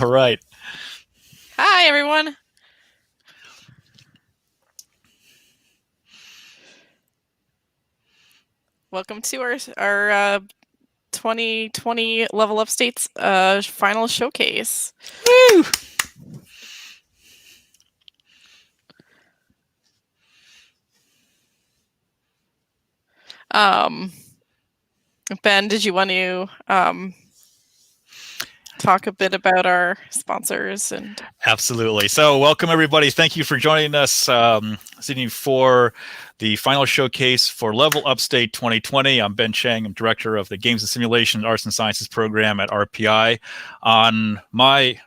All right. Hi, everyone. Welcome to our 2020 Level Upstate's final showcase. Woo! Ben, did you want to talk a bit about our sponsors? And Absolutely. So welcome, everybody. Thank you for joining us this evening for the final showcase for Level Upstate 2020. I'm Ben Chang. I'm director of the Games and Simulation Arts and Sciences program at RPI. On my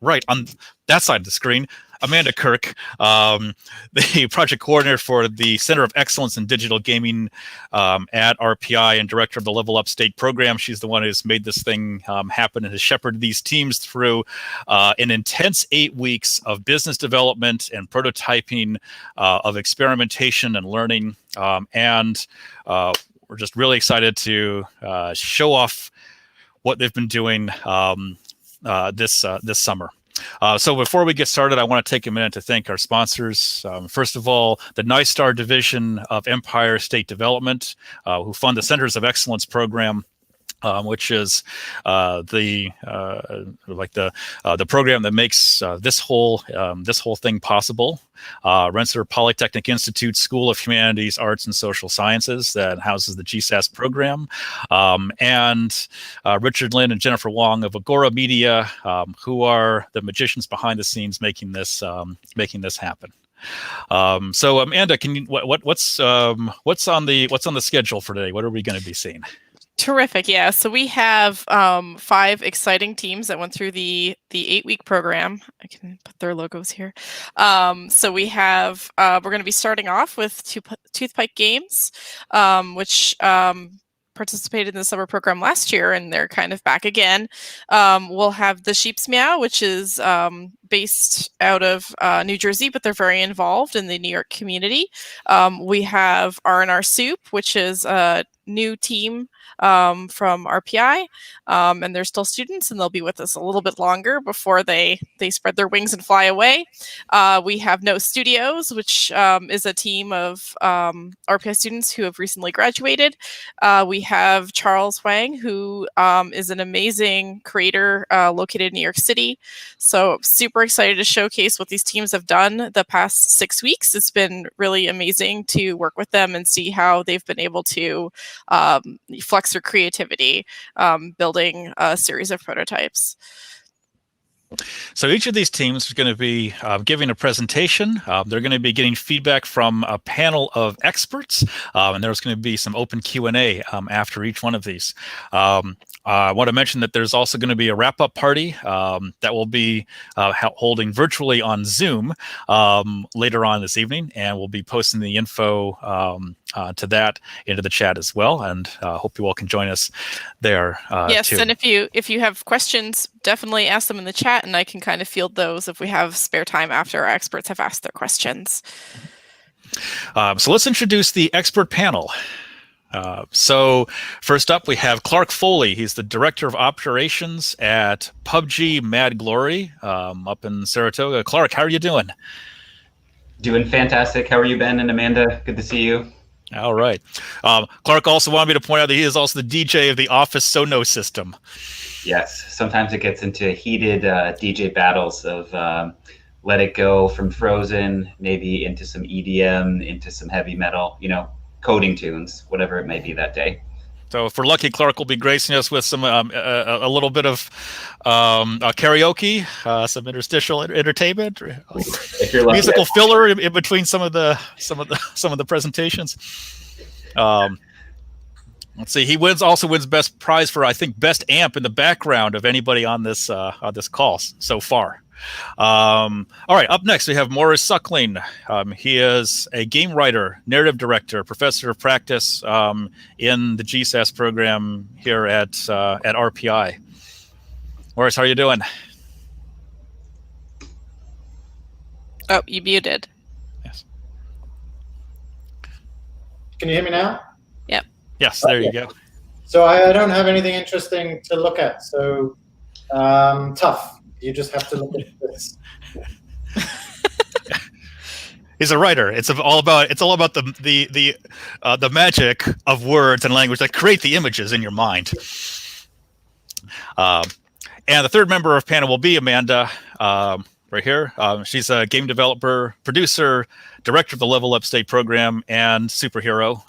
right, on that side of the screen, Amanda Kirk, the project coordinator for the Center of Excellence in Digital Gaming at RPI and director of the Level Upstate program. She's the one who's made this thing happen and has shepherded these teams through an intense 8 weeks of business development and prototyping, of experimentation and learning. And we're just really excited to show off what they've been doing this summer. So before we get started, I want to take a minute to thank our sponsors. First of all, the NISTAR Division of Empire State Development, who fund the Centers of Excellence program, which is the program that makes this whole thing possible. Rensselaer Polytechnic Institute School of Humanities, Arts, and Social Sciences that houses the GSAS program, and Richard Lin and Jennifer Wong of Agora Media, who are the magicians behind the scenes making this happen. So Amanda, can you what's on the schedule for today? What are we going to be seeing? Terrific, yeah. So we have 5 exciting teams that went through the 8-week program. I can put their logos here. So we have we're going to be starting off with Toothpipe Games, which participated in the summer program last year, and they're kind of back again. We'll have the Sheep's Meow, which is based out of New Jersey, but they're very involved in the New York community. We have R&R Soup, which is a new team from RPI, and they're still students, and they'll be with us a little bit longer before they spread their wings and fly away. We have No Studios, which is a team of RPI students who have recently graduated. We have Charles Wang, who is an amazing creator located in New York City. So super excited to showcase what these teams have done the past 6 weeks. It's been really amazing to work with them and see how they've been able to flex their creativity, building a series of prototypes. So each of these teams is going to be giving a presentation. They're going to be getting feedback from a panel of experts, and there's going to be some open Q&A after each one of these. I want to mention that there's also going to be a wrap-up party that will be holding virtually on Zoom later on this evening, and we'll be posting the info to that into the chat as well, and hope you all can join us there. Yes, too. and if you have questions, definitely ask them in the chat, and I can kind of field those if we have spare time after our experts have asked their questions. So let's introduce the expert panel. So first up, we have Clark Foley. He's the Director of Operations at PUBG Mad Glory up in Saratoga. Clark, how are you doing? Doing fantastic. How are you, Ben and Amanda? Good to see you. All right. Clark also wanted me to point out that he is also the DJ of the Office Sonos system. Yes, sometimes it gets into heated DJ battles of Let It Go from Frozen, maybe into some EDM, into some heavy metal, coding tunes, whatever it may be that day. So if we're lucky, Clark will be gracing us with some a little bit of karaoke, some interstitial entertainment, if you're lucky, musical filler in between some of the presentations. Let's see. He also wins best prize for, I think, best amp in the background of anybody on this call so far. All right, up next we have Morris Suckling. He is a game writer, narrative director, professor of practice in the GSAS program here at RPI. Morris, how are you doing? Oh, you muted. Yes. Can you hear me now? Yep. Yes, there you go. So I don't have anything interesting to look at. So Tough. You just have to look at this. He's a writer. It's all about the magic of words and language that create the images in your mind. And the third member of panel will be Amanda, right here. She's a game developer, producer, director of the Level Upstate program, and superhero.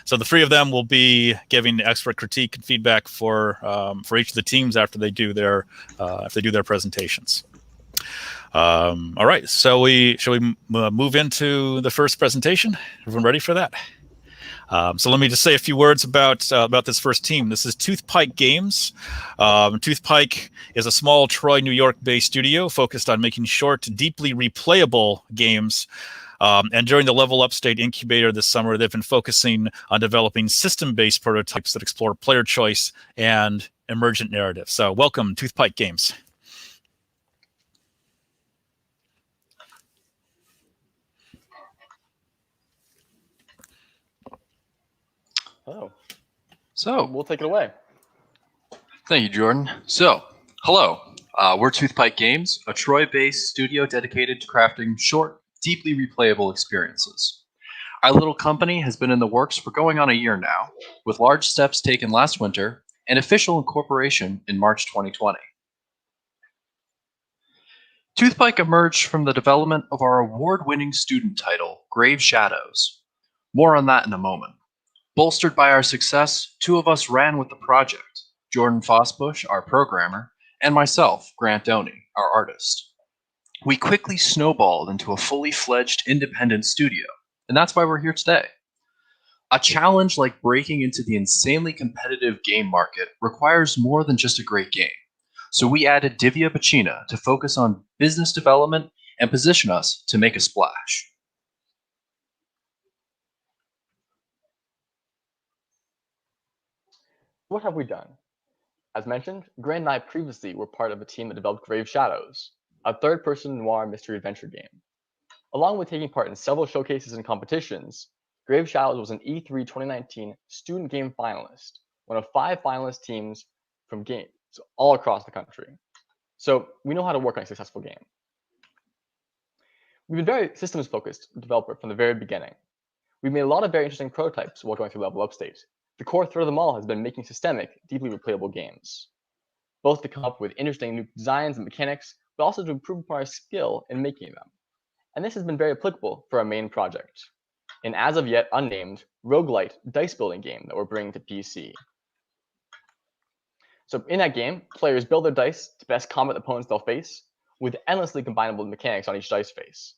So the three of them will be giving expert critique and feedback for each of the teams after they do their presentations. All right, shall we move into the first presentation? Everyone ready for that? So let me just say a few words about this first team. This is Toothpike Games. Toothpike is a small Troy, New York-based studio focused on making short, deeply replayable games. And during the Level Upstate incubator this summer, they've been focusing on developing system-based prototypes that explore player choice and emergent narrative. So welcome, Toothpike Games. Oh, so we'll take it away. Thank you, Jordan. So, hello. We're Toothpike Games, a Troy-based studio dedicated to crafting short, deeply replayable experiences. Our little company has been in the works for going on a year now, with large steps taken last winter and official incorporation in March 2020. Toothpike emerged from the development of our award-winning student title, Grave Shadows. More on that in a moment. Bolstered by our success, two of us ran with the project, Jordan Fossbush, our programmer, and myself, Grant Doney, our artist. We quickly snowballed into a fully fledged independent studio, and that's why we're here today. A challenge like breaking into the insanely competitive game market requires more than just a great game. So we added Divya Bacina to focus on business development and position us to make a splash. What have we done? As mentioned, Grant and I previously were part of a team that developed Grave Shadows, a third-person noir mystery adventure game. Along with taking part in several showcases and competitions, Grave Shadows was an E3 2019 student game finalist, one of 5 finalist teams from games all across the country. So we know how to work on a successful game. We've been very systems-focused developer from the very beginning. We've made a lot of very interesting prototypes while going through Level Upstate. The core thread of them all has been making systemic, deeply replayable games, both to come up with interesting new designs and mechanics, but also to improve upon our skill in making them. And this has been very applicable for our main project, an as of yet unnamed roguelite dice building game that we're bringing to PC. So in that game, players build their dice to best combat the opponents they'll face, with endlessly combinable mechanics on each dice face.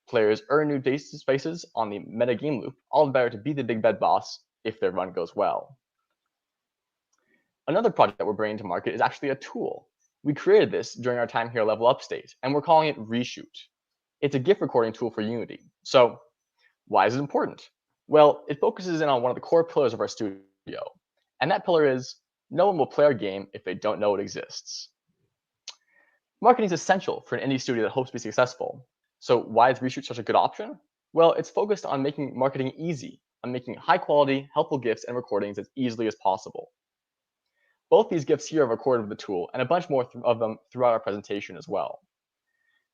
Players earn new dice spaces on the meta game loop, all the better to beat the big bad boss if their run goes well. Another project that we're bringing to market is actually a tool. We created this during our time here at Level Upstate, and we're calling it Reshoot. It's a GIF recording tool for Unity. So why is it important? Well, it focuses in on one of the core pillars of our studio, and that pillar is no one will play our game if they don't know it exists. Marketing is essential for an indie studio that hopes to be successful. So why is Reshoot such a good option? Well, it's focused on making marketing easy, on making high quality, helpful GIFs and recordings as easily as possible. Both these GIFs here are recorded with the tool, and a bunch more of them throughout our presentation as well.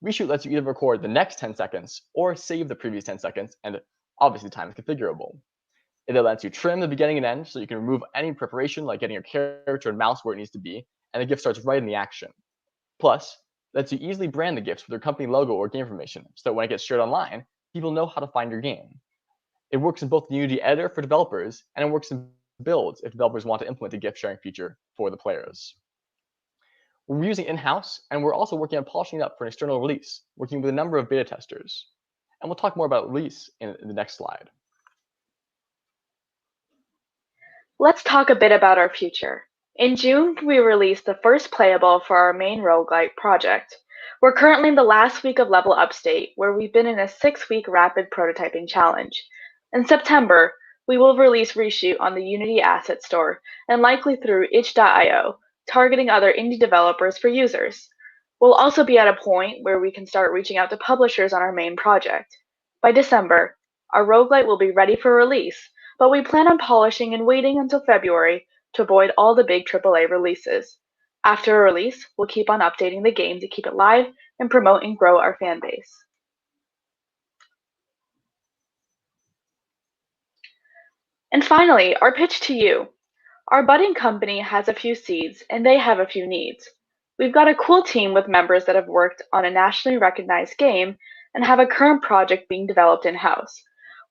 Reshoot lets you either record the next 10 seconds or save the previous 10 seconds, and obviously time is configurable. It lets you trim the beginning and end so you can remove any preparation like getting your character and mouse where it needs to be, and the GIF starts right in the action. Plus, it lets you easily brand the GIFs with your company logo or game information so that when it gets shared online, people know how to find your game. It works in both the Unity editor for developers, and it works in builds if developers want to implement the GIF sharing feature for the players. We're using in-house, and we're also working on polishing it up for an external release, working with a number of beta testers. And we'll talk more about release in the next slide. Let's talk a bit about our future. In June, we released the first playable for our main roguelite project. We're currently in the last week of Level Upstate, where we've been in a 6-week rapid prototyping challenge. In September, we will release Reshoot on the Unity Asset Store and likely through itch.io, targeting other indie developers for users. We'll also be at a point where we can start reaching out to publishers on our main project. By December, our roguelite will be ready for release, but we plan on polishing and waiting until February to avoid all the big AAA releases. After a release, we'll keep on updating the game to keep it live and promote and grow our fan base. And finally, our pitch to you. Our budding company has a few seeds and they have a few needs. We've got a cool team with members that have worked on a nationally recognized game and have a current project being developed in-house.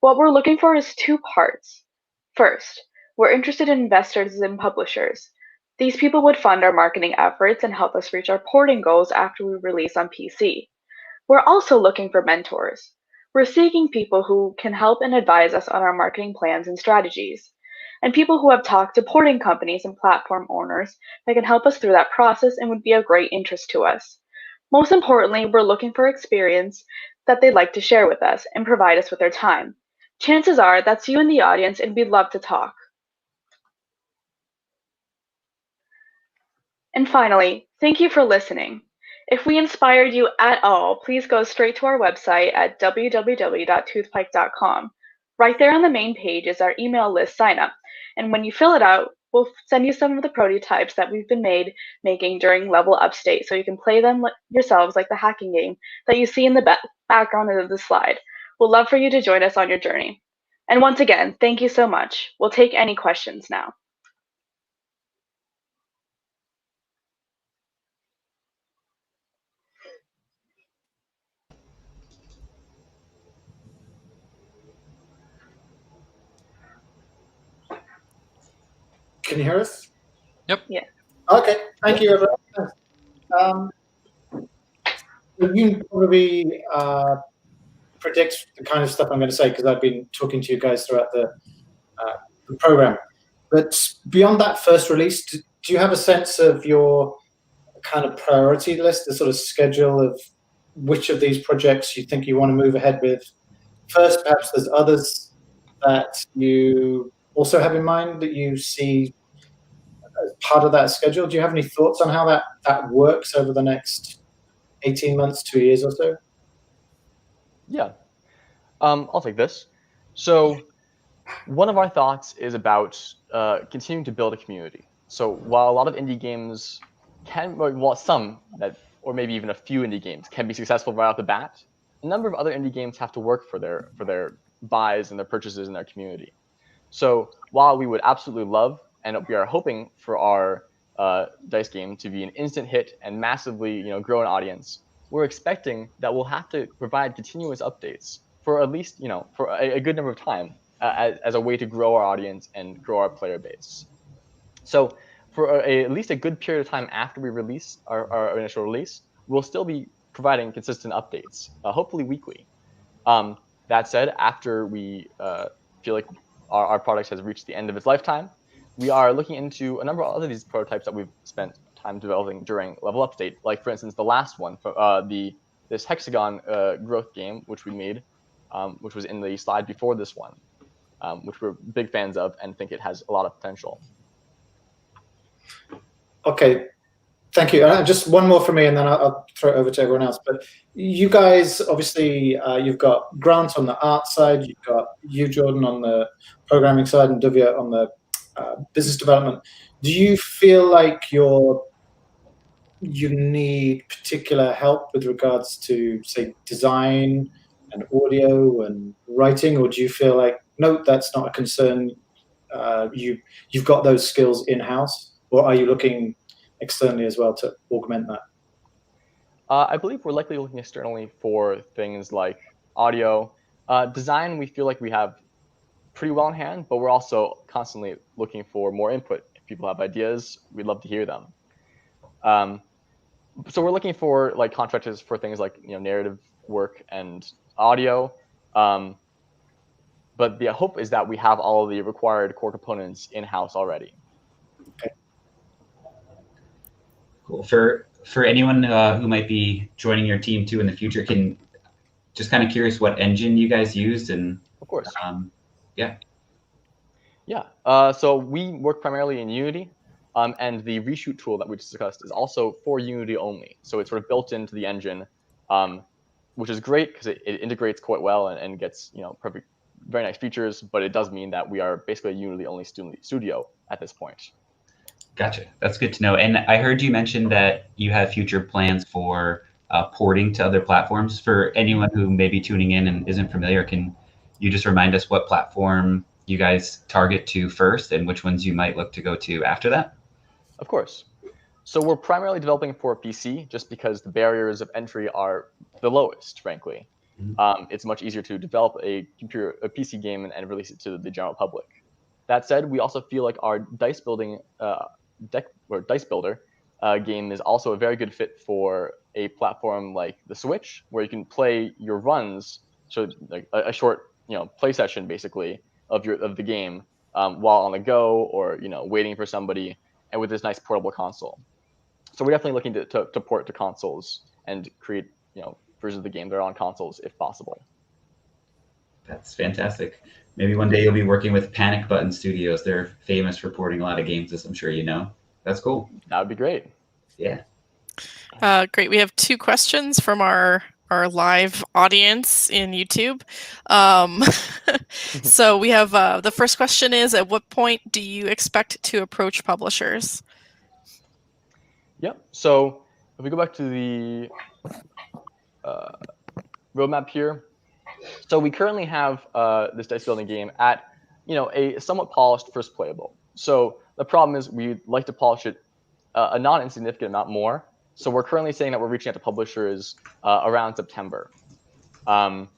What we're looking for is two parts. First, we're interested in investors and publishers. These people would fund our marketing efforts and help us reach our porting goals after we release on PC. We're also looking for mentors. We're seeking people who can help and advise us on our marketing plans and strategies, and people who have talked to porting companies and platform owners that can help us through that process and would be of great interest to us. Most importantly, we're looking for experience that they'd like to share with us and provide us with their time. Chances are that's you in the audience, and we'd love to talk. And finally, thank you for listening. If we inspired you at all, please go straight to our website at www.toothpike.com. Right there on the main page is our email list sign up. And when you fill it out, we'll send you some of the prototypes that we've been making during Level Upstate so you can play them yourselves like the hacking game that you see in the background of the slide. We'll love for you to join us on your journey. And once again, thank you so much. We'll take any questions now. Can you hear us? Yep. Yeah. Okay. Thank you, everyone. You can probably predict the kind of stuff I'm going to say because I've been talking to you guys throughout the program. But beyond that first release, do you have a sense of your kind of priority list, the sort of schedule of which of these projects you think you want to move ahead with first? Perhaps there's others that you also have in mind that you see as part of that schedule. Do you have any thoughts on how that works over the next 18 months, 2 years or so? Yeah, I'll take this. So one of our thoughts is about continuing to build a community. So while a lot of indie games can, well, some that, or maybe even a few indie games can be successful right off the bat, a number of other indie games have to work for their buys and their purchases in their community. So while we would absolutely love, and we are hoping for our dice game to be an instant hit and massively, grow an audience, we're expecting that we'll have to provide continuous updates for at least, for a good number of time as a way to grow our audience and grow our player base. So for at least a good period of time after we release our initial release, we'll still be providing consistent updates, hopefully weekly. That said, after we feel like our product has reached the end of its lifetime, we are looking into a number of other these prototypes that we've spent time developing during Level Upstate. Like, for instance, the last one, this hexagon growth game, which we made, which was in the slide before this one, which we're big fans of and think it has a lot of potential. Okay, thank you. Just one more for me, and then I'll throw it over to everyone else. But you guys, obviously, you've got Grant on the art side, you've got you, Jordan, on the programming side, and Duvia on the business development. Do you feel like you need particular help with regards to, say, design and audio and writing, or do you feel like, no, that's not a concern? You've got those skills in-house, or are you looking externally as well to augment that? I believe we're likely looking externally for things like audio. Design, we feel like we have pretty well in hand, but we're also constantly looking for more input. If people have ideas, we'd love to hear them. So we're looking for like contractors for things like narrative work and audio. But the hope is that we have all the required core components in-house already. Okay. Cool. For anyone who might be joining your team too in the future, just kind of curious what engine you guys used, and of course, yeah. So we work primarily in Unity, and the reshoot tool that we discussed is also for Unity only. So it's sort of built into the engine, which is great because it integrates quite well and gets perfect, very nice features. But it does mean that we are basically a Unity only studio at this point. Gotcha. That's good to know. And I heard you mention that you have future plans for porting to other platforms. For anyone who may be tuning in and isn't familiar, can you just remind us what platform you guys target to first and which ones you might look to go to after that? Of course. So we're primarily developing for PC just because the barriers of entry are the lowest, frankly. It's much easier to develop a PC game and release it to the general public. That said, we also feel like our dice building dice builder game is also a very good fit for a platform like the Switch, where you can play your runs, so like a short play session basically of the game while on the go or waiting for somebody, and with this nice portable console. So we're definitely looking to port to consoles and create versions of the game that are on consoles if possible. That's fantastic. Maybe one day you'll be working with Panic Button Studios. They're famous for porting a lot of games, as I'm sure you know. That's cool. That would be great. Yeah. Great. We have 2 questions from our live audience in YouTube. So we have the first question is, at what point do you expect to approach publishers? Yep. So if we go back to the roadmap here, so we currently have this dice building game at a somewhat polished first playable. So the problem is we'd like to polish it a non-insignificant amount more. So we're currently saying that we're reaching out to publishers around September. And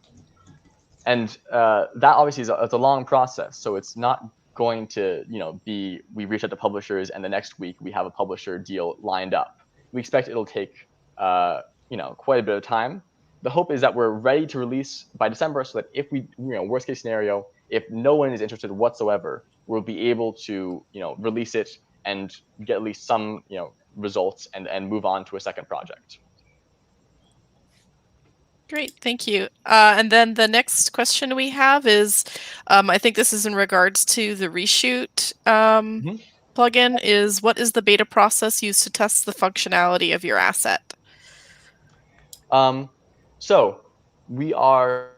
that obviously is it's a long process. So it's not going to be we reach out to publishers and the next week we have a publisher deal lined up. We expect it'll take quite a bit of time. The hope is that we're ready to release by December, so that if we worst case scenario, if no one is interested whatsoever, we'll be able to release it and get at least some results and move on to a second project. Great, thank you. And then the next question we have is, I think this is in regards to the reshoot plugin, is what is the beta process used to test the functionality of your asset? So we are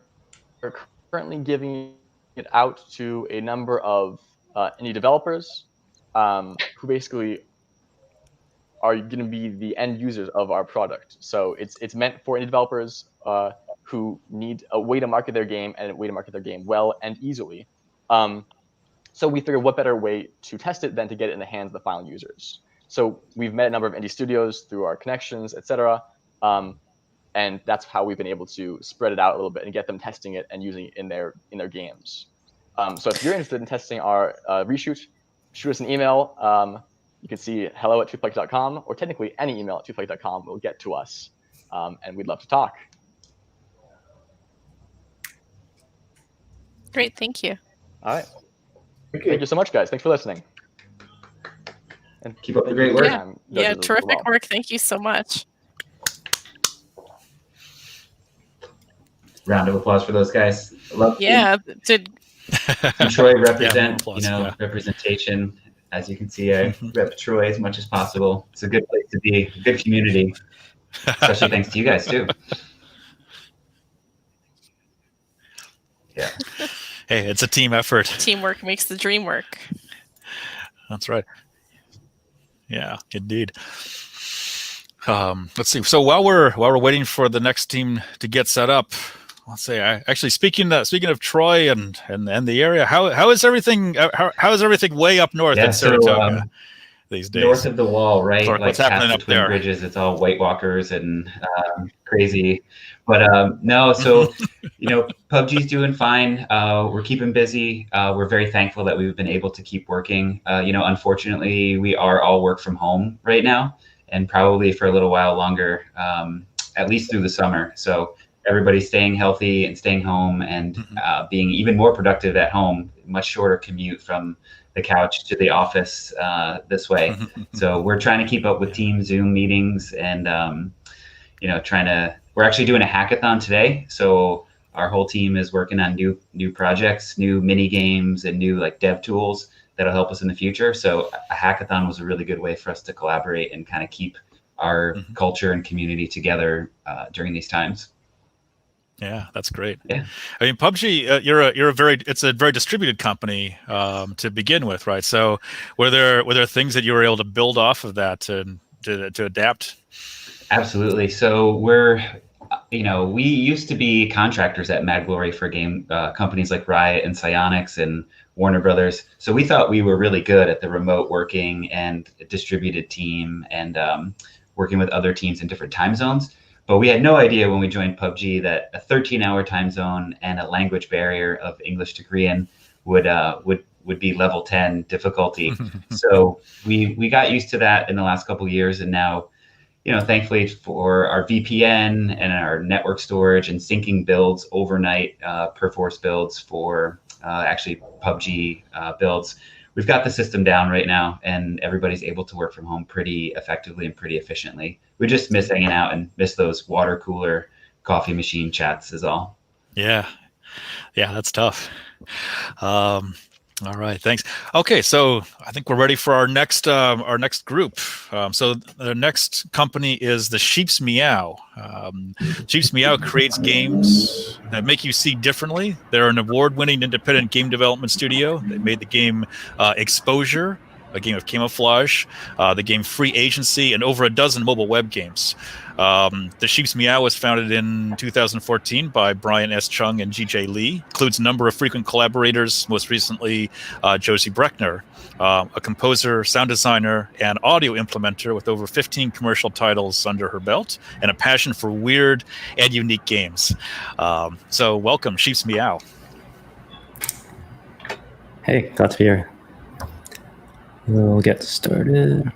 currently giving it out to a number of indie developers who basically are going to be the end users of our product. So it's meant for indie developers who need a way to market their game and a way to market their game well and easily. So we figured what better way to test it than to get it in the hands of the final users. So we've met a number of indie studios through our connections, etc. And that's how we've been able to spread it out a little bit and get them testing it and using it in their games. So if you're interested in testing our reshoot, shoot us an email. You can see hello@twoplug.com, or technically any email at twoplug.com will get to us, and we'd love to talk. Great, thank you. All right. Thank you so much, guys. Thanks for listening. And keep up the great work. Yeah, terrific work. Thank you so much. Round of applause for those guys. Love did Troy represent representation? As you can see, I rep Troy as much as possible. It's a good place to be, a good community, especially thanks to you guys too. Yeah. Hey, it's a team effort. Teamwork makes the dream work. That's right. Yeah, indeed. Let's see. So while we're waiting for the next team to get set up, let's say, actually speaking of Troy and the area, how is everything? How is everything way up north in Saratoga these days? North of the wall, right? Like what's happening up there? Bridges, it's all White Walkers and crazy. But no, so PUBG's doing fine. We're keeping busy. We're very thankful that we've been able to keep working. Unfortunately, we are all work from home right now, and probably for a little while longer, at least through the summer. So everybody's staying healthy and staying home and being even more productive at home. Much shorter commute from the couch to the office this way. So we're trying to keep up with team Zoom meetings and we're actually doing a hackathon today. So our whole team is working on new projects, new mini games, and new dev tools that'll help us in the future. So a hackathon was a really good way for us to collaborate and kind of keep our culture and community together during these times. Yeah, that's great. Yeah. I mean, PUBG, it's a very distributed company to begin with, right? So were there things that you were able to build off of that to adapt? Absolutely. So we used to be contractors at Mad Glory for game companies like Riot and Psyonix and Warner Brothers. So we thought we were really good at the remote working and distributed team and working with other teams in different time zones. But we had no idea when we joined PUBG that a 13-hour time zone and a language barrier of English to Korean would be level 10 difficulty. So we got used to that in the last couple of years, and now, thankfully for our VPN and our network storage and syncing builds overnight, Perforce builds for actually PUBG builds, we've got the system down right now, and everybody's able to work from home pretty effectively and pretty efficiently. We just miss hanging out and miss those water cooler, coffee machine chats is all. Yeah, that's tough. All right, thanks. Okay, so I think we're ready for our next group. So the next company is the Sheep's Meow. Sheep's Meow creates games that make you see differently. They're an award-winning independent game development studio. They made the game Exposure, a game of camouflage, the game Free Agency, and over a dozen mobile web games. The Sheep's Meow was founded in 2014 by Brian S. Chung and GJ Lee. Includes a number of frequent collaborators, most recently Josie Breckner, a composer, sound designer, and audio implementer with over 15 commercial titles under her belt, and a passion for weird and unique games. So welcome, Sheep's Meow. Hey, glad to be here. We'll get started.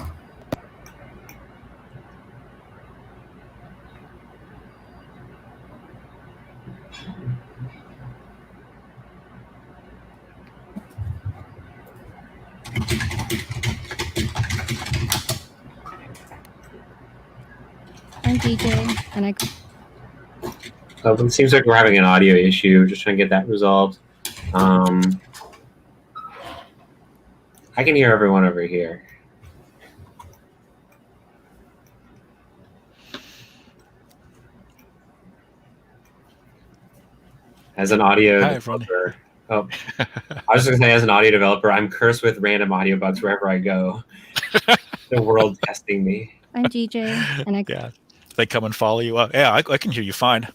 I'm DJ, and it seems like we're having an audio issue. Just trying to get that resolved. I can hear everyone over here. As an audio developer, I was just gonna say, as an audio developer, I'm cursed with random audio bugs wherever I go. The world testing me. I'm DJ, and yeah, they come and follow you up. Yeah, I can hear you fine.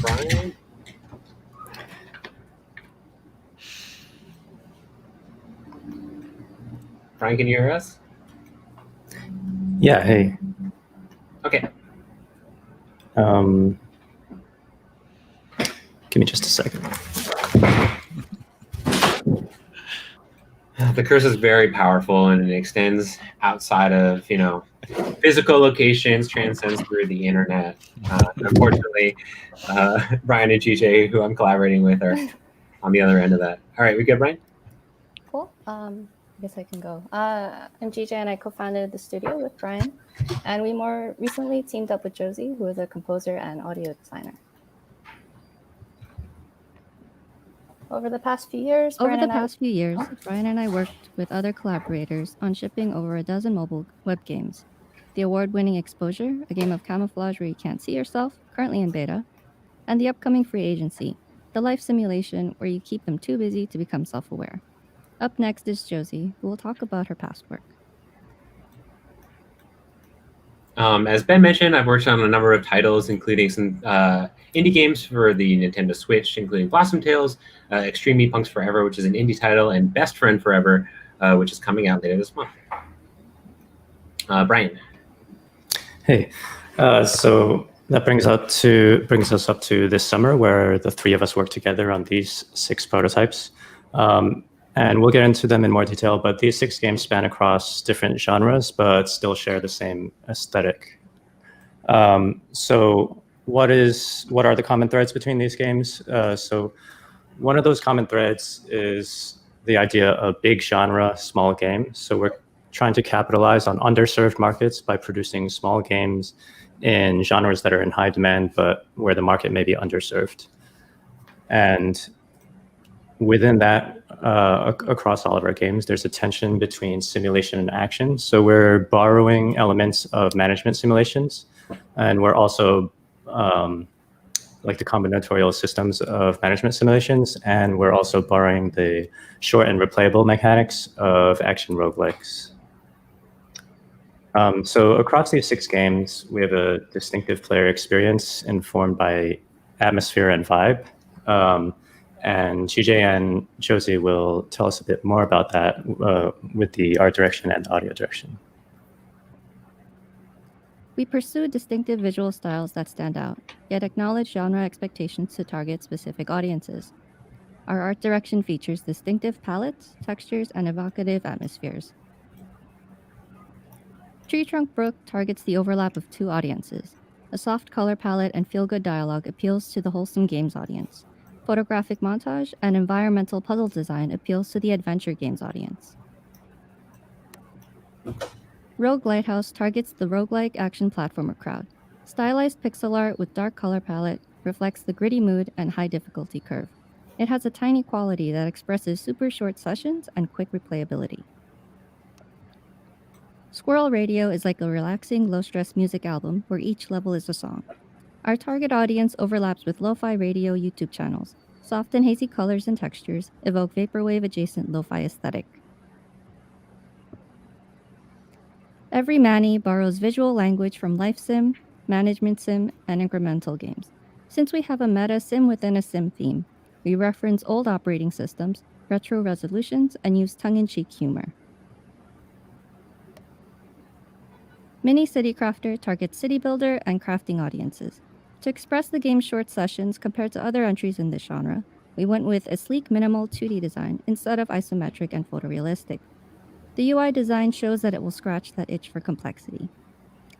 Brian? Brian, can you hear us? Yeah, hey. Okay. Give me just a second. The curse is very powerful, and it extends outside of, physical locations, transcends through the internet. Unfortunately, Brian and GJ, who I'm collaborating with, are on the other end of that. All right, we good, Brian? Cool. I guess I can go. I'm GJ, and I co-founded the studio with Brian, and we more recently teamed up with Josie, who is a composer and audio designer. Over the past few years, Brian and I worked with other collaborators on shipping over a dozen mobile web games. The award-winning Exposure, a game of camouflage where you can't see yourself, currently in beta, and the upcoming Free Agency, the life simulation where you keep them too busy to become self-aware. Up next is Josie, who will talk about her past work. As Ben mentioned, I've worked on a number of titles, including some indie games for the Nintendo Switch, including Blossom Tales, Extreme Meat Punks Forever, which is an indie title, and Best Friend Forever, which is coming out later this month. Brian. Hey, so that brings us up to this summer, where the three of us work together on these 6 prototypes. And we'll get into them in more detail, but these 6 games span across different genres, but still share the same aesthetic. So what are the common threads between these games? So one of those common threads is the idea of big genre, small game. So we're trying to capitalize on underserved markets by producing small games in genres that are in high demand, but where the market may be underserved. And within that, across all of our games, there's a tension between simulation and action. So we're borrowing elements of management simulations, and we're also like the combinatorial systems of management simulations, and we're also borrowing the short and replayable mechanics of action roguelikes. So across these 6 games, we have a distinctive player experience informed by atmosphere and vibe. And CJ and Josie will tell us a bit more about that with the art direction and audio direction. We pursue distinctive visual styles that stand out, yet acknowledge genre expectations to target specific audiences. Our art direction features distinctive palettes, textures, and evocative atmospheres. Tree Trunk Brook targets the overlap of 2 audiences. A soft color palette and feel-good dialogue appeals to the wholesome games audience. Photographic montage and environmental puzzle design appeals to the adventure games audience. Rogue Lighthouse targets the roguelike action platformer crowd. Stylized pixel art with dark color palette reflects the gritty mood and high difficulty curve. It has a tiny quality that expresses super short sessions and quick replayability. Squirrel Radio is like a relaxing, low-stress music album where each level is a song. Our target audience overlaps with lo-fi radio YouTube channels. Soft and hazy colors and textures evoke vaporwave-adjacent lo-fi aesthetic. Every Manny borrows visual language from life sim, management sim, and incremental games. Since we have a meta sim within a sim theme, we reference old operating systems, retro resolutions, and use tongue-in-cheek humor. Mini City Crafter targets city builder and crafting audiences. To express the game's short sessions compared to other entries in this genre, we went with a sleek minimal 2D design instead of isometric and photorealistic. The UI design shows that it will scratch that itch for complexity.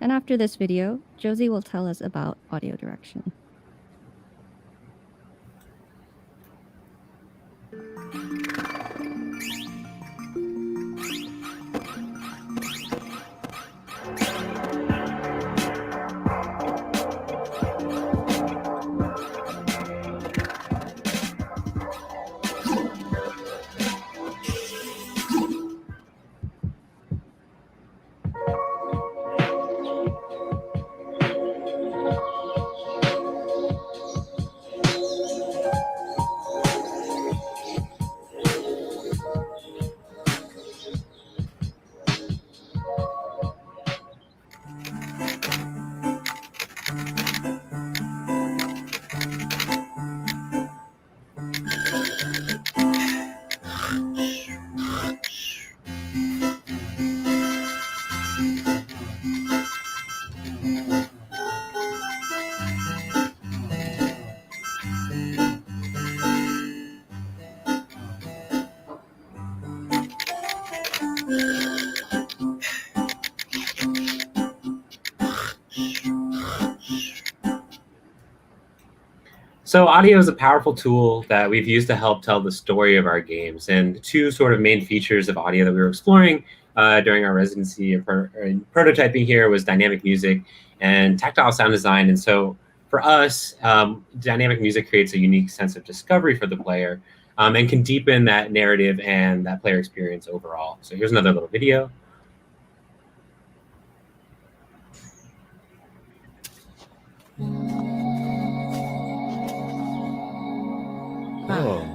And after this video, Josie will tell us about audio direction. So audio is a powerful tool that we've used to help tell the story of our games. And the 2 sort of main features of audio that we were exploring during our residency and prototyping here was dynamic music and tactile sound design. And so for us, dynamic music creates a unique sense of discovery for the player and can deepen that narrative and that player experience overall. So here's another little video. Oh.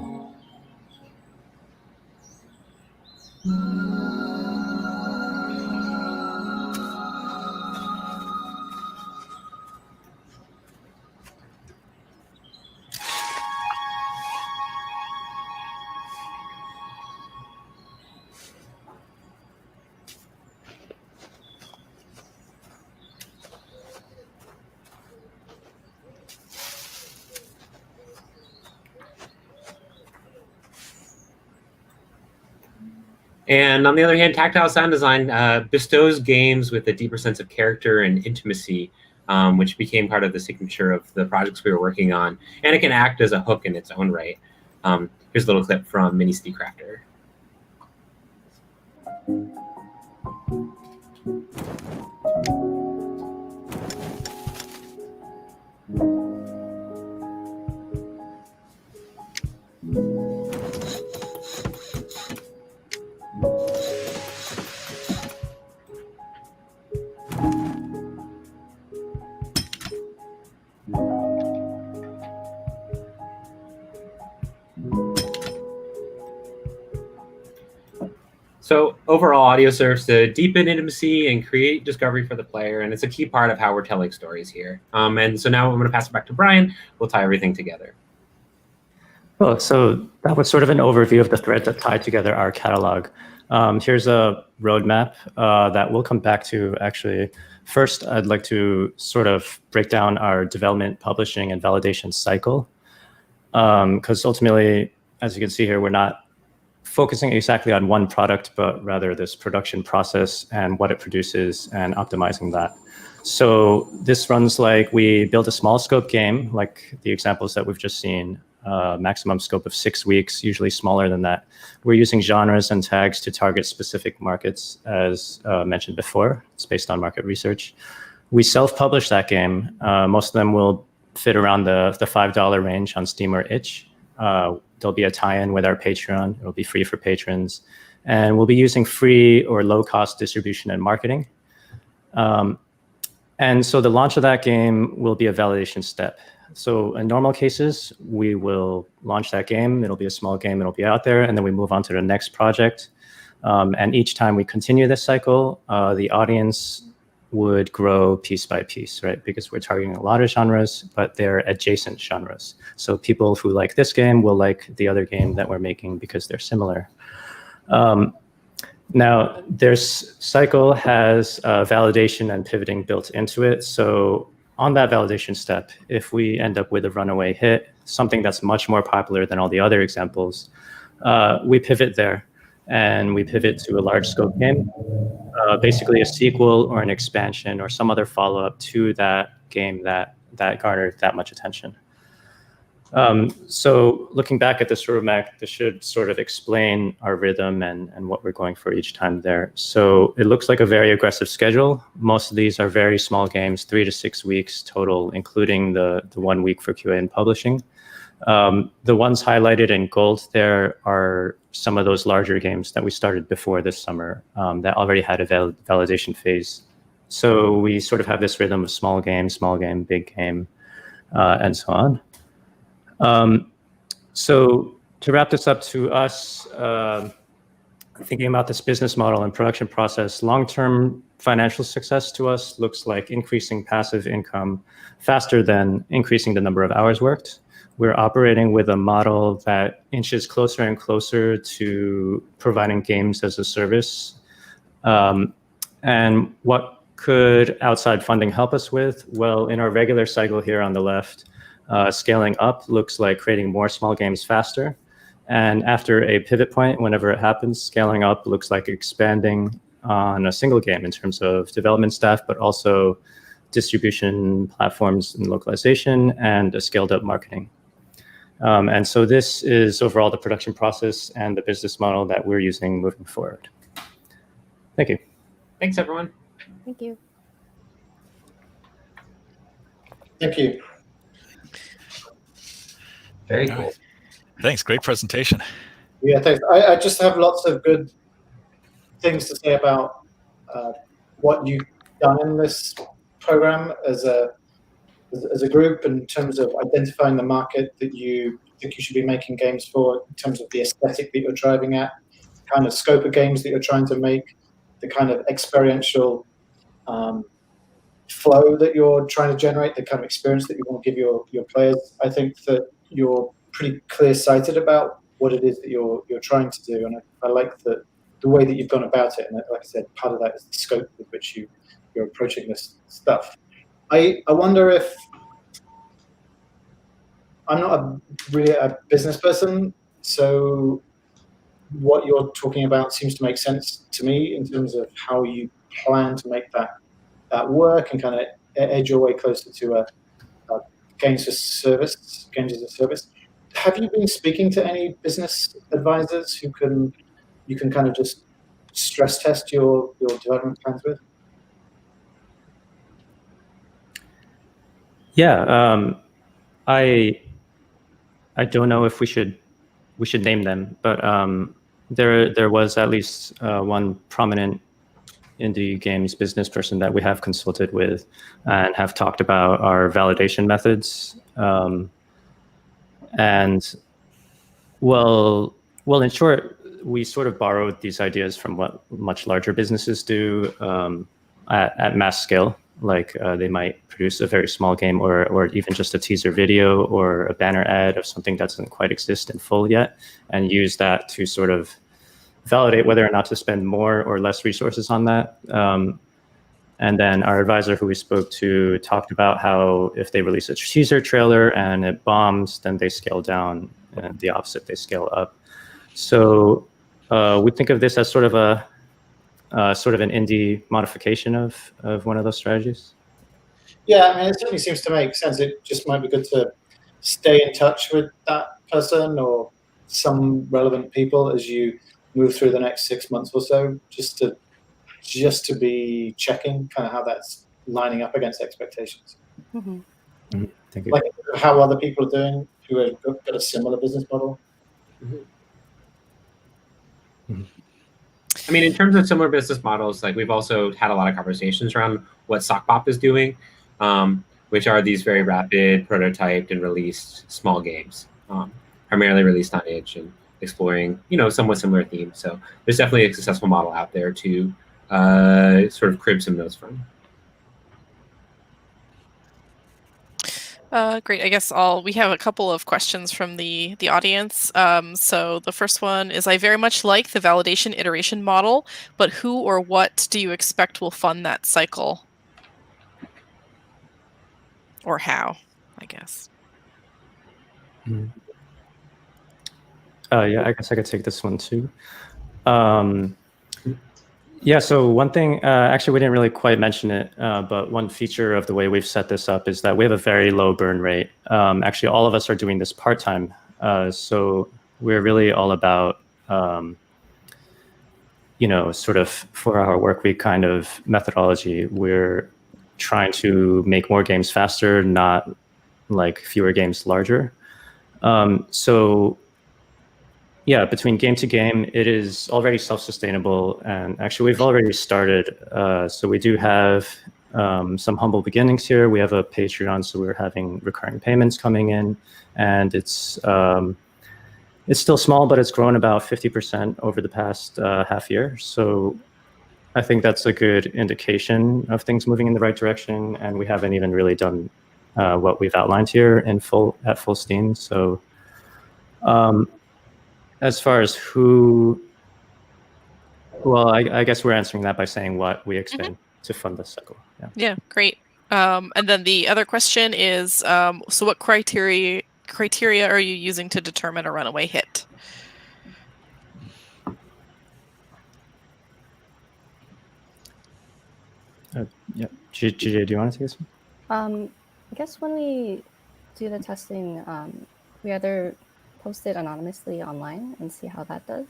And on the other hand, tactile sound design bestows games with a deeper sense of character and intimacy, which became part of the signature of the projects we were working on. And it can act as a hook in its own right. Here's a little clip from Mini City Crafter. So overall, audio serves to deepen intimacy and create discovery for the player, and it's a key part of how we're telling stories here. And so now I'm going to pass it back to Brian. We'll tie everything together. Cool. So that was sort of an overview of the threads that tie together our catalog. Here's a roadmap that we'll come back to, actually. First, I'd like to sort of break down our development, publishing, and validation cycle. Because ultimately, as you can see here, we're not focusing exactly on one product, but rather this production process and what it produces and optimizing that. So this runs like we build a small scope game, like the examples that we've just seen, maximum scope of 6 weeks, usually smaller than that. We're using genres and tags to target specific markets, as mentioned before. It's based on market research. We self-publish that game. Most of them will fit around the $5 range on Steam or itch. There'll be a tie-in with our Patreon. It'll be free for patrons. And we'll be using free or low-cost distribution and marketing. And so the launch of that game will be a validation step. So in normal cases, we will launch that game. It'll be a small game. It'll be out there. And then we move on to the next project. And each time we continue this cycle, the audience would grow piece by piece, right? Because we're targeting a lot of genres, but they're adjacent genres. So people who like this game will like the other game that we're making because they're similar. Now, this cycle has validation and pivoting built into it. So on that validation step, if we end up with a runaway hit, something that's much more popular than all the other examples, we pivot there. And we pivot to a large scope game, basically a sequel or an expansion or some other follow-up to that game that garnered that much attention. So looking back at this roadmap, this should sort of explain our rhythm and what we're going for each time there. So it looks like a very aggressive schedule. Most of these are very small games, 3 to 6 weeks total, including the 1 week for QA and publishing. The ones highlighted in gold there are some of those larger games that we started before this summer that already had a validation phase. So we sort of have this rhythm of small game, big game, and so on. So to wrap this up to us, thinking about this business model and production process, long-term financial success to us looks like increasing passive income faster than increasing the number of hours worked. We're operating with a model that inches closer and closer to providing games as a service. And what could outside funding help us with? Well, in our regular cycle here on the left, scaling up looks like creating more small games faster. And after a pivot point, whenever it happens, scaling up looks like expanding on a single game in terms of development staff, but also distribution platforms and localization and a scaled up marketing. And so this is overall the production process and the business model that we're using moving forward. Thank you. Thanks, everyone. Thank you. Thank you. Very cool. Thanks. Great presentation. Yeah, thanks. I just have lots of good things to say about what you've done in this program as a group in terms of identifying the market that you think you should be making games for, in terms of the aesthetic that you're driving at, kind of scope of games that you're trying to make, the kind of experiential flow that you're trying to generate, the kind of experience that you want to give your players. I think that you're pretty clear-sighted about what it is that you're trying to do, and I like the way that you've gone about it. And like I said, part of that is the scope with which you're approaching this stuff. I wonder if, I'm not really a business person, so what you're talking about seems to make sense to me in terms of how you plan to make that work and kind of edge your way closer to a games as a service. Have you been speaking to any business advisors who you can kind of just stress test your development plans with? Yeah, I don't know if we should name them, but there was at least one prominent indie games business person that we have consulted with and have talked about our validation methods. And well, in short, we sort of borrowed these ideas from what much larger businesses do at mass scale. Like they might produce a very small game or even just a teaser video or a banner ad of something that doesn't quite exist in full yet, and use that to sort of validate whether or not to spend more or less resources on that. And then our advisor who we spoke to talked about how if they release a teaser trailer and it bombs, then they scale down, and the opposite, they scale up. So we think of this as sort of an indie modification of one of those strategies. Yeah, I mean, it certainly seems to make sense. It just might be good to stay in touch with that person or some relevant people as you move through the next 6 months or so, just to be checking kind of how that's lining up against expectations. Thank you. Like how other people are doing who have got a similar business model. I mean, in terms of similar business models, like we've also had a lot of conversations around what Sockpop is doing, which are these very rapid prototyped and released small games, primarily released on itch and exploring, somewhat similar themes. So there's definitely a successful model out there to sort of crib some of those from. Great. I guess we have a couple of questions from the audience. So the first one is, I very much like the validation iteration model, but who or what do you expect will fund that cycle? Or how, I guess. Yeah, I guess I could take this one too. Yeah, so one thing, actually we didn't really quite mention it, but one feature of the way we've set this up is that we have a very low burn rate. Actually, all of us are doing this part-time. So we're really all about, sort of for our work week kind of methodology, we're trying to make more games faster, not like fewer games larger. So yeah, between game to game, it is already self-sustainable. And actually, we've already started. So we do have some humble beginnings here. We have a Patreon, so we're having recurring payments coming in. And it's still small, but it's grown about 50% over the past half year. So I think that's a good indication of things moving in the right direction. And we haven't even really done what we've outlined here at full steam. So as far as I guess we're answering that by saying what we expect to fund this cycle. Yeah, great. And then the other question is, so what criteria are you using to determine a runaway hit? Yeah, GJ, do you want to take this one? I guess when we do the testing, we either post it anonymously online and see how that does.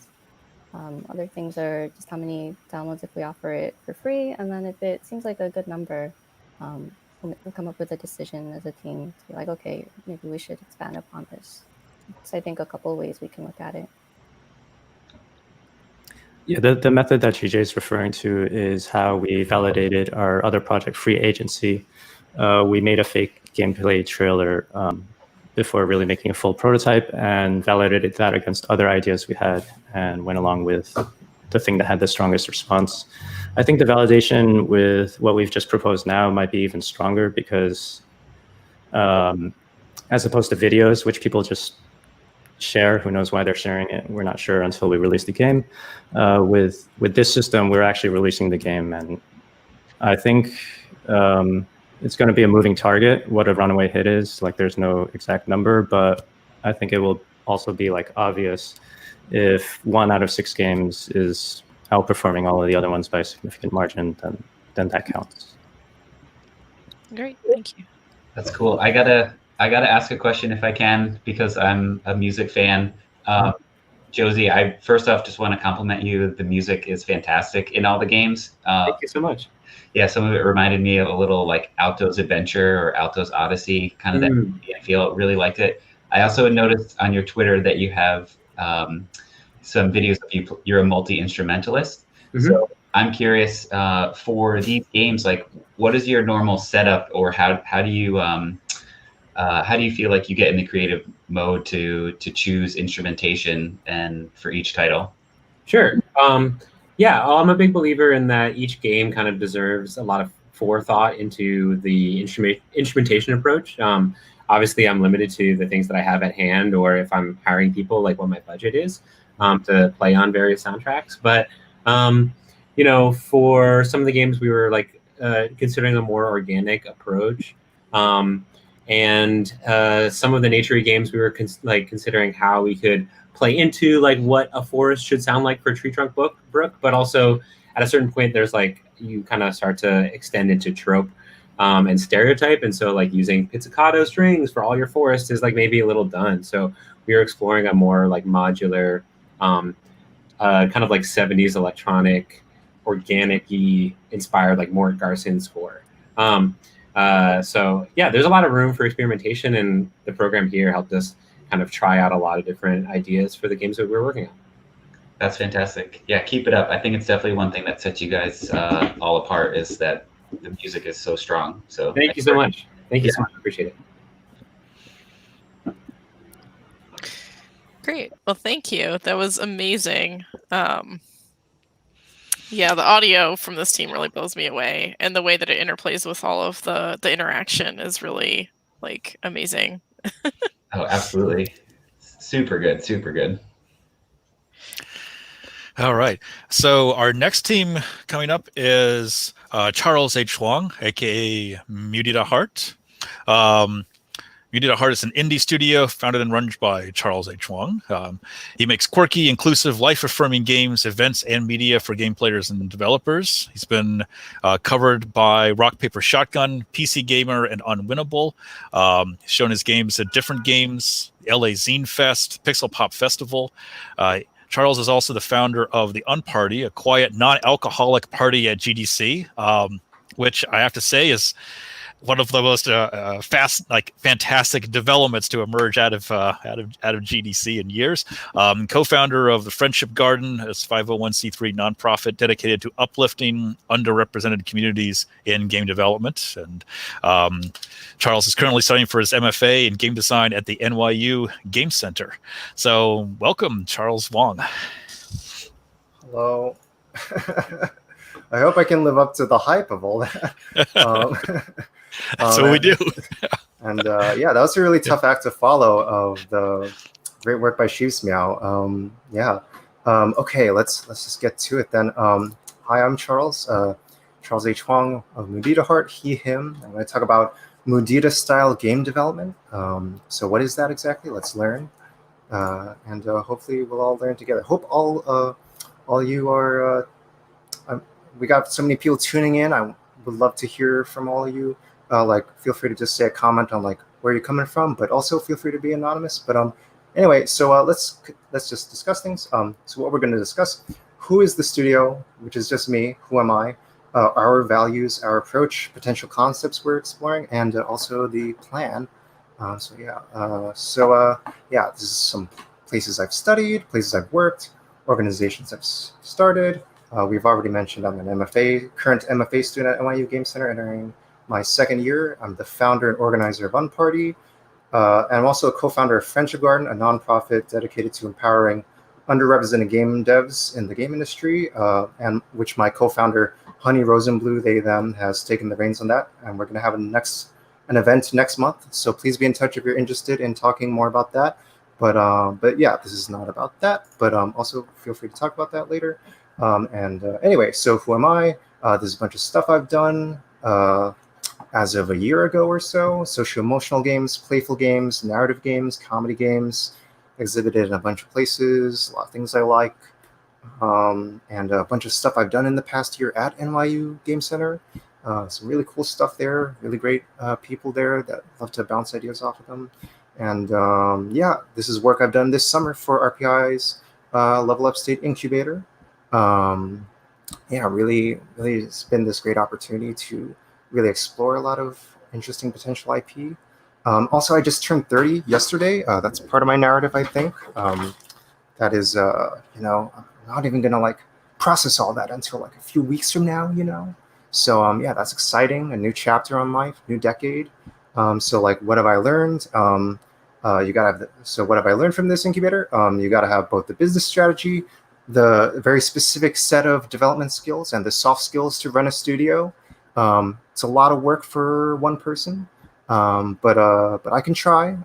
Other things are just how many downloads if we offer it for free, and then if it seems like a good number, we'll come up with a decision as a team to be like, okay, maybe we should expand upon this. So I think a couple of ways we can look at it. Yeah, the method that GJ is referring to is how we validated our other project, Free Agency. We made a fake gameplay trailer before really making a full prototype and validated that against other ideas we had and went along with the thing that had the strongest response. I think the validation with what we've just proposed now might be even stronger because as opposed to videos, which people just share, who knows why they're sharing it, we're not sure until we release the game. With this system, we're actually releasing the game, and I think it's going to be a moving target, what a runaway hit is. Like, there's no exact number, but I think it will also be like obvious if 1 out of 6 games is outperforming all of the other ones by a significant margin, then that counts. Great, thank you. That's cool. I gotta ask a question if I can, because I'm a music fan. Josie, I first off just want to compliment you. The music is fantastic in all the games. Thank you so much. Yeah, some of it reminded me of a little like Alto's Adventure or Alto's Odyssey, kind of that feel. Really liked it. I also noticed on your Twitter that you have some videos of you're a multi-instrumentalist. So I'm curious, for these games, like what is your normal setup, or how do you feel like you get in the creative mode to choose instrumentation and for each title? Sure. Yeah, I'm a big believer in that each game kind of deserves a lot of forethought into the instrumentation approach. Obviously, I'm limited to the things that I have at hand, or if I'm hiring people, like what my budget is to play on various soundtracks. But for some of the games, we were like considering a more organic approach. And some of the nature games, we were considering how we could play into like what a forest should sound like for Tree Trunk Brook, but also at a certain point, there's like you kind of start to extend into trope and stereotype, and so like using pizzicato strings for all your forests is like maybe a little done. So we were exploring a more like modular, kind of like 70s electronic, organic-y inspired like Mort Garson score. So yeah, there's a lot of room for experimentation, and the program here helped us kind of try out a lot of different ideas for the games that we were working on. That's fantastic. Yeah, keep it up. I think it's definitely one thing that sets you guys all apart is that the music is so strong. So thank you so much. Thank you so much. I appreciate it. Great. Well, thank you. That was amazing. Yeah, the audio from this team really blows me away, and the way that it interplays with all of the interaction is really like amazing. Oh, absolutely. Super good. Super good. All right. So our next team coming up is Charles H. Wong, aka Mudita Heart. Mudita Heart is an indie studio founded and run by Charles H. Wong. He makes quirky, inclusive, life-affirming games, events, and media for game players and developers. He's been covered by Rock Paper Shotgun, PC Gamer, and Unwinnable. He's shown his games at different games, LA Zine Fest, Pixel Pop Festival. Charles is also the founder of the Unparty, a quiet, non-alcoholic party at GDC, which I have to say is one of the most fantastic developments to emerge out of GDC in years. Co-founder of the Friendship Garden, a 501c3 nonprofit dedicated to uplifting underrepresented communities in game development. And Charles is currently studying for his MFA in game design at the NYU Game Center. So welcome, Charles Wong. Hello. I hope I can live up to the hype of all that. That's what we do. And yeah, that was a really tough act to follow of the great work by Sheaves Meow. Yeah. Okay, let's just get to it then. Hi, I'm Charles. Charles H. Wong of Mudita Heart, he, him. I'm going to talk about Mudita style game development. So what is that exactly? Let's learn. And hopefully we'll all learn together. Hope all you are, we got so many people tuning in. I would love to hear from all of you. Feel free to just say a comment on like where you're coming from, but also feel free to be anonymous. But anyway, so let's just discuss things. So what we're going to discuss: who is the studio, which is just me. Who am I? Our values, our approach, potential concepts we're exploring, and also the plan. Yeah, this is some places I've studied, places I've worked, organizations I've started. We've already mentioned I'm an current MFA student at NYU Game Center, entering my second year. I'm the founder and organizer of Unparty. And I'm also a co-founder of Friendship Garden, a nonprofit dedicated to empowering underrepresented game devs in the game industry, and which my co-founder, Honey Rosenblue, they, them, has taken the reins on that. And we're going to have an event next month. So please be in touch if you're interested in talking more about that. But yeah, this is not about that. But also feel free to talk about that later. Anyway, so who am I? There's a bunch of stuff I've done as of a year ago or so. Socio-emotional games, playful games, narrative games, comedy games, exhibited in a bunch of places, a lot of things I like, and a bunch of stuff I've done in the past year at NYU Game Center. Some really cool stuff there, really great people there that love to bounce ideas off of them. And yeah, this is work I've done this summer for RPI's Level Upstate Incubator. Yeah, really, it's been this great opportunity to really explore a lot of interesting potential IP. Also, I just turned 30 yesterday. That's part of my narrative, I think. That is, I'm not even gonna like process all that until like a few weeks from now, So yeah, that's exciting. A new chapter on life, new decade. So like, what have I learned? So what have I learned from this incubator? You gotta have both the business strategy, the very specific set of development skills and the soft skills to run a studio. It's a lot of work for one person, but I can try.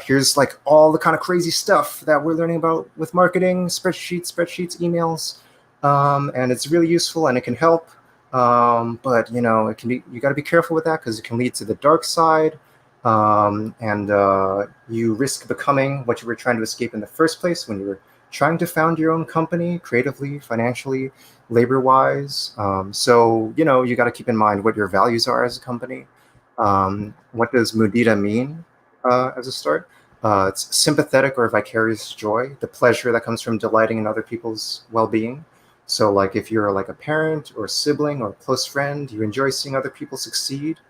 Here's like all the kind of crazy stuff that we're learning about with marketing, spreadsheets, emails, and it's really useful and it can help. But it can be, you got to be careful with that because it can lead to the dark side, and you risk becoming what you were trying to escape in the first place when you were trying to found your own company, creatively, financially, labor-wise. So you got to keep in mind what your values are as a company. What does mudita mean as a start? It's sympathetic or vicarious joy, the pleasure that comes from delighting in other people's well-being. So like if you're like a parent or sibling or close friend, you enjoy seeing other people succeed.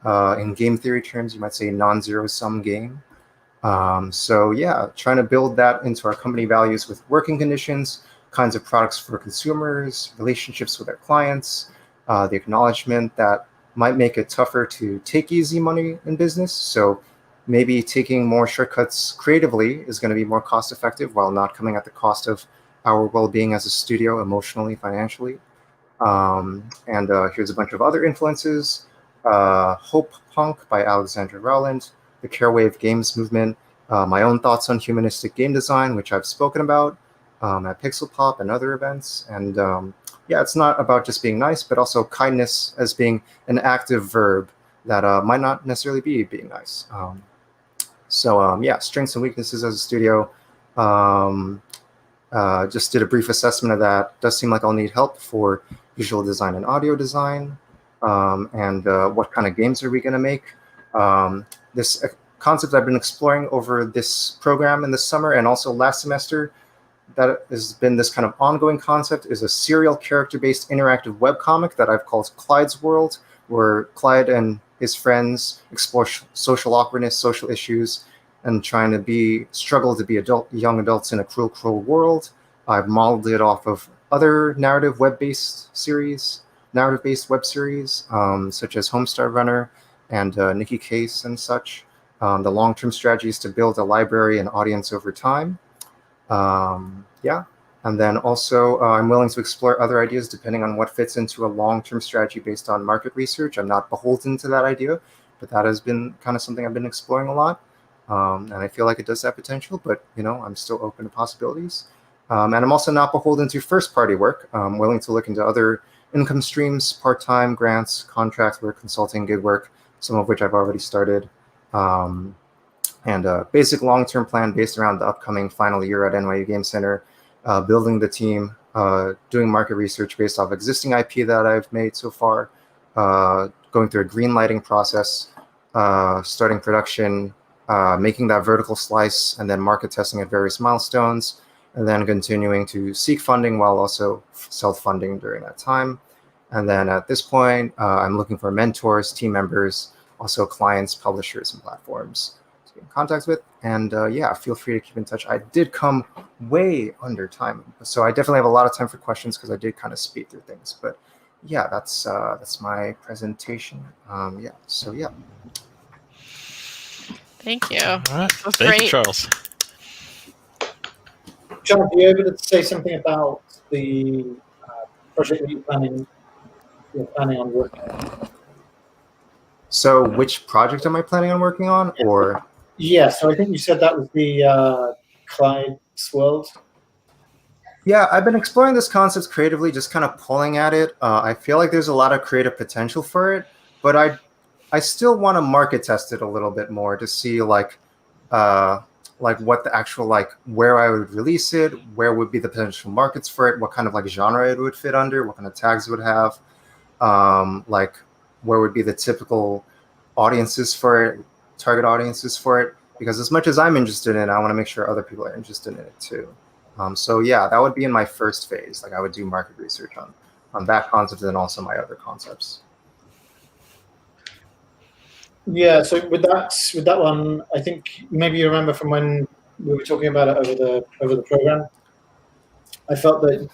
In game theory terms, you might say non-zero sum game. So yeah, trying to build that into our company values with working conditions, kinds of products for consumers, relationships with our clients, the acknowledgement that might make it tougher to take easy money in business. So maybe taking more shortcuts creatively is going to be more cost effective while not coming at the cost of our well-being as a studio, emotionally, financially. And here's a bunch of other influences. Hope Punk by Alexandra Rowland, the Carewave Games movement, my own thoughts on humanistic game design, which I've spoken about at Pixel Pop and other events. And yeah, it's not about just being nice, but also kindness as being an active verb that might not necessarily be being nice. So yeah, strengths and weaknesses as a studio. Just did a brief assessment of that. Does seem like I'll need help for visual design and audio design. And what kind of games are we going to make? This concept I've been exploring over this program in the summer and also last semester that has been this kind of ongoing concept is a serial character-based interactive webcomic that I've called Clyde's World, where Clyde and his friends explore social awkwardness, social issues, and trying to struggle to be young adults in a cruel world. I've modeled it off of other narrative web-based web series, such as Homestar Runner and Nikki Case and such. The long-term strategy is to build a library and audience over time. Yeah, and then also I'm willing to explore other ideas depending on what fits into a long-term strategy based on market research. I'm not beholden to that idea, but that has been kind of something I've been exploring a lot. And I feel like it does have potential, but I'm still open to possibilities. And I'm also not beholden to first-party work. I'm willing to look into other income streams, part-time grants, contract work, consulting, gig work, some of which I've already started. And a basic long-term plan based around the upcoming final year at NYU Game Center, building the team, doing market research based off existing IP that I've made so far, going through a green lighting process, starting production, making that vertical slice, and then market testing at various milestones, and then continuing to seek funding while also self-funding during that time. And then at this point, I'm looking for mentors, team members, also clients, publishers, and platforms to get in contact with. And yeah, feel free to keep in touch. I did come way under time, so I definitely have a lot of time for questions because I did kind of speed through things. But yeah, that's my presentation. Yeah, so yeah. Thank you. All right. That's Thank you, great. Charles. John, are you able to say something about the project that you're planning on working on? So which project am I planning on working on, or? Yeah, so I think you said that was the Clyde's World. Yeah, I've been exploring this concept creatively, just kind of pulling at it. I feel like there's a lot of creative potential for it, but I still want to market test it a little bit more to see like what the actual where I would release it, where would be the potential markets for it, what kind of genre it would fit under, what kind of tags it would have, where would be the typical audiences for it, target audiences for it. Because as much as I'm interested in it, I want to make sure other people are interested in it too. So yeah, that would be in my first phase. I would do market research on that concept and also my other concepts. Yeah, so with that one, I think maybe you remember from when we were talking about it over the program. I felt that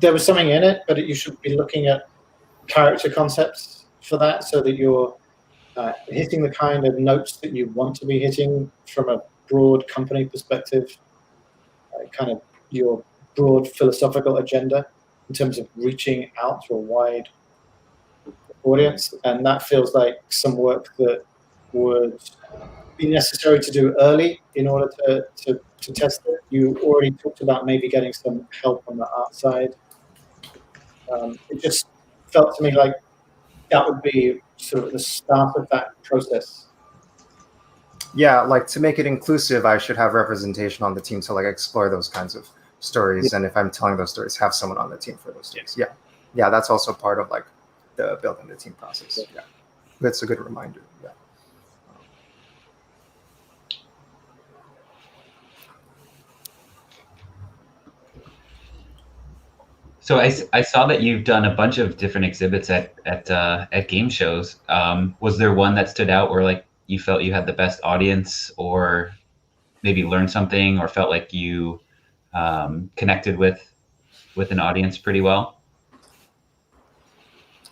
there was something in it, but you should be looking at character concepts for that, so that you're hitting the kind of notes that you want to be hitting from a broad company perspective. kind of your broad philosophical agenda in terms of reaching out to a wide audience, and that feels like some work that would be necessary to do early in order to test it. You already talked about maybe getting some help on the art side. It just felt to me like that would be sort of the start of that process. Yeah, like to make it inclusive, I should have representation on the team to like explore those kinds of stories. And if I'm telling those stories, have someone on the team for those stories. Yeah, that's also part of like the building the team process. Yeah, that's a good reminder. Yeah. So I saw that you've done a bunch of different exhibits at game shows. Was there one that stood out where like you felt you had the best audience, or maybe learned something, or felt like you connected with an audience pretty well?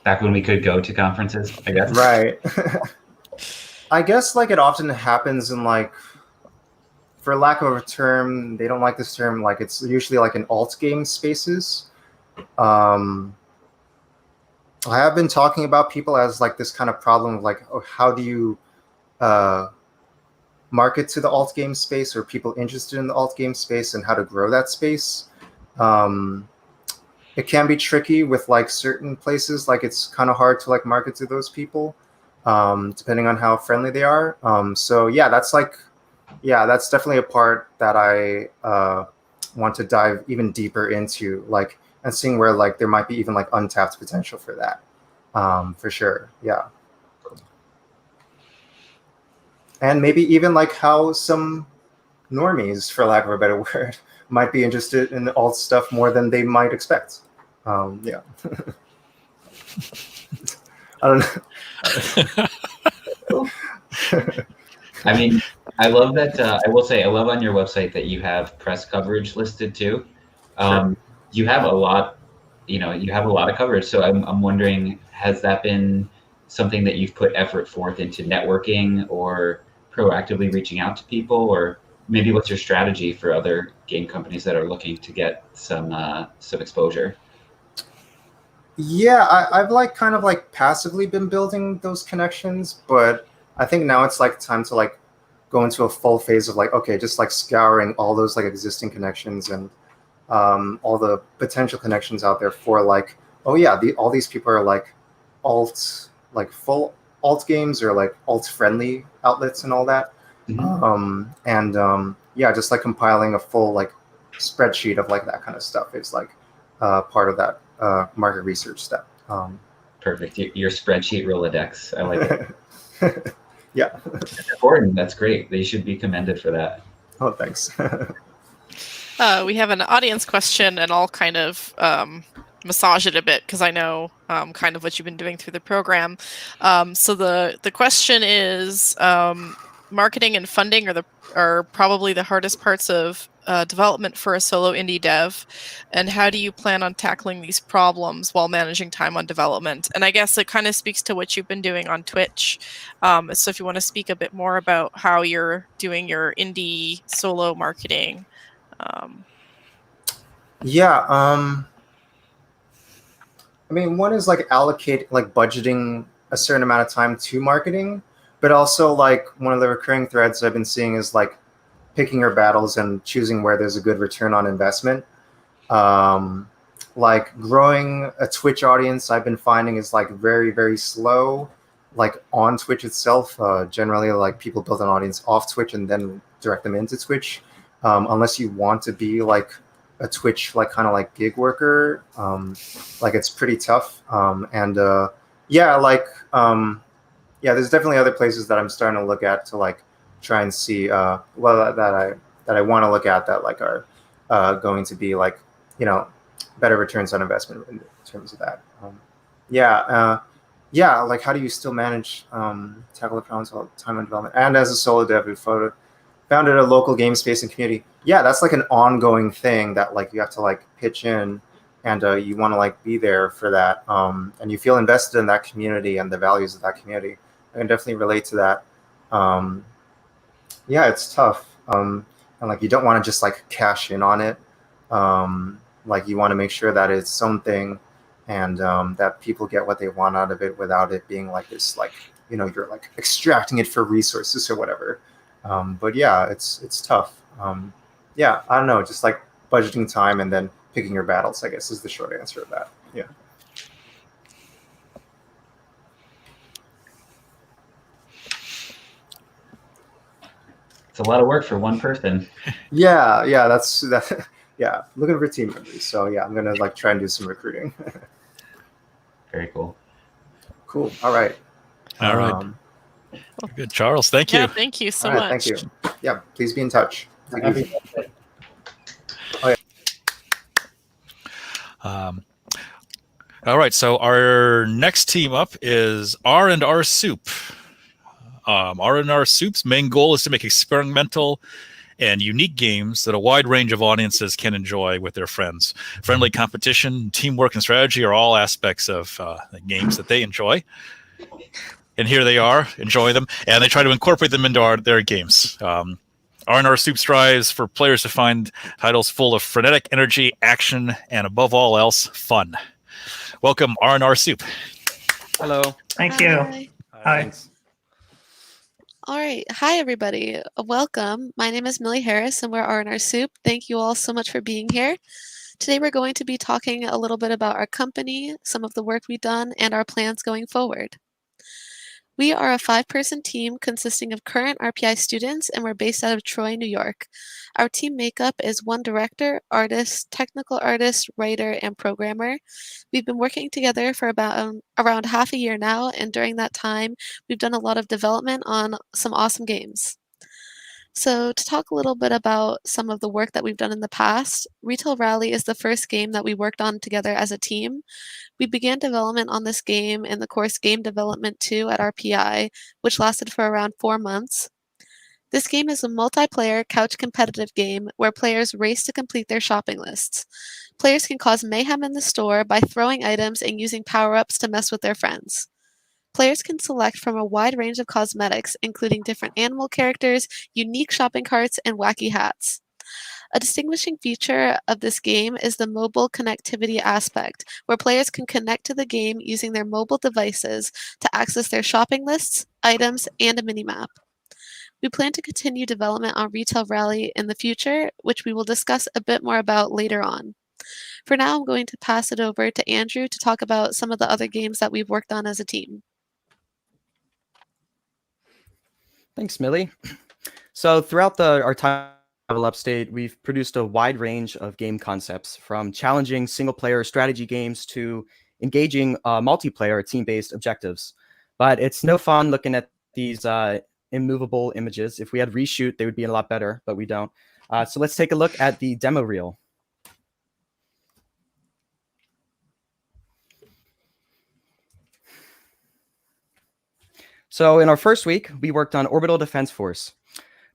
Back when we could go to conferences, I guess. Right. I guess like it often happens in like, for lack of a term, they don't like this term. Like it's usually like in alt game spaces. I have been talking about people as like this kind of problem of like, oh, how do you market to the alt game space, or people interested in the alt game space, and how to grow that space. It can be tricky with like certain places. Like it's kind of hard to like market to those people, depending on how friendly they are. So yeah, that's definitely a part that I want to dive even deeper into, like, and seeing where like there might be even like untapped potential for that, for sure. Yeah. And maybe even like how some normies, for lack of a better word, might be interested in alt stuff more than they might expect. Yeah. I don't know. I mean, I love that. I will say, I love on your website that you have press coverage listed too. Sure. You have a lot, you have a lot of coverage. So I'm wondering, has that been something that you've put effort forth into networking or proactively reaching out to people, or maybe what's your strategy for other game companies that are looking to get some exposure? Yeah, I've like kind of like passively been building those connections, but I think now it's like time to like go into a full phase of like, okay, just like scouring all those like existing connections and all the potential connections out there for like, oh yeah, all these people are like full alt games or like alt friendly outlets and all that. Mm-hmm. Yeah, just like compiling a full like spreadsheet of like that kind of stuff is like part of that market research step. Perfect. Your spreadsheet Rolodex. I like it. Yeah. It's important. That's great. They should be commended for that. Oh, thanks. We have an audience question, and I'll kind of massage it a bit because I know kind of what you've been doing through the program. So the question is, marketing and funding are probably the hardest parts of development for a solo indie dev, and how do you plan on tackling these problems while managing time on development? And I guess it kind of speaks to what you've been doing on Twitch. So if you want to speak a bit more about how you're doing your indie solo marketing. Yeah. I mean, one is like budgeting a certain amount of time to marketing, but also like one of the recurring threads I've been seeing is like picking your battles and choosing where there's a good return on investment. Like growing a Twitch audience, I've been finding is like very, very slow, like on Twitch itself. Generally, like people build an audience off Twitch and then direct them into Twitch. Unless you want to be like a Twitch, like kind of like gig worker, like it's pretty tough. Yeah, there's definitely other places that I'm starting to look at to like try and see that I want to look at that like are going to be like, better returns on investment in terms of that. Like how do you still manage tackle the problems all time on development and as a solo dev who founded a local game space and community? Yeah, that's like an ongoing thing that like you have to like pitch in, and you want to like be there for that, and you feel invested in that community and the values of that community. I can definitely relate to that. Yeah, it's tough. And and like you don't want to just like cash in on it. Like you want to make sure that it's something, and that people get what they want out of it without it being like this, like, you know, you're like extracting it for resources or whatever. But yeah, it's tough. Yeah, I don't know, just like budgeting time and then picking your battles, I guess, is the short answer of that. Yeah. It's a lot of work for one person. Yeah, that's yeah, looking for team members. So yeah, I'm gonna like try and do some recruiting. Very cool. Cool. All right. All right. Good, Charles. Thank you. Yeah, thank you so all right, much. thank you. Yeah, please be in touch. Take it easy. All right, so our next team up is R&R Soup. R&R Soup's main goal is to make experimental and unique games that a wide range of audiences can enjoy with their friends. Friendly competition, teamwork, and strategy are all aspects of the games that they enjoy. And here they are, enjoying them, and they try to incorporate them into their games. R&R Soup strives for players to find titles full of frenetic energy, action, and above all else, fun. Welcome, R&R Soup. Hello. Thank you. Hi. All right. Hi, everybody. Welcome. My name is Millie Harris, and we're R&R Soup. Thank you all so much for being here. Today, we're going to be talking a little bit about our company, some of the work we've done, and our plans going forward. We are a 5-person team consisting of current RPI students, and we're based out of Troy, New York. Our team makeup is 1 director, artist, technical artist, writer, and programmer. We've been working together for about around half a year now, and during that time, we've done a lot of development on some awesome games. So to talk a little bit about some of the work that we've done in the past, Retail Rally is the first game that we worked on together as a team. We began development on this game in the course Game Development 2 at RPI, which lasted for around 4 months. This game is a multiplayer couch competitive game where players race to complete their shopping lists. Players can cause mayhem in the store by throwing items and using power-ups to mess with their friends. Players can select from a wide range of cosmetics, including different animal characters, unique shopping carts, and wacky hats. A distinguishing feature of this game is the mobile connectivity aspect, where players can connect to the game using their mobile devices to access their shopping lists, items, and a minimap. We plan to continue development on Retail Rally in the future, which we will discuss a bit more about later on. For now, I'm going to pass it over to Andrew to talk about some of the other games that we've worked on as a team. Thanks, Millie. So throughout our time at Level Upstate, we've produced a wide range of game concepts, from challenging single-player strategy games to engaging multiplayer team-based objectives. But it's no fun looking at these immovable images. If we had reshoot, they would be a lot better, but we don't. So let's take a look at the demo reel. So in our first week, we worked on Orbital Defense Force.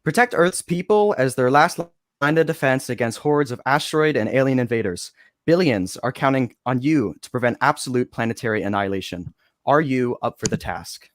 Protect Earth's people as their last line of defense against hordes of asteroid and alien invaders. Billions are counting on you to prevent absolute planetary annihilation. Are you up for the task?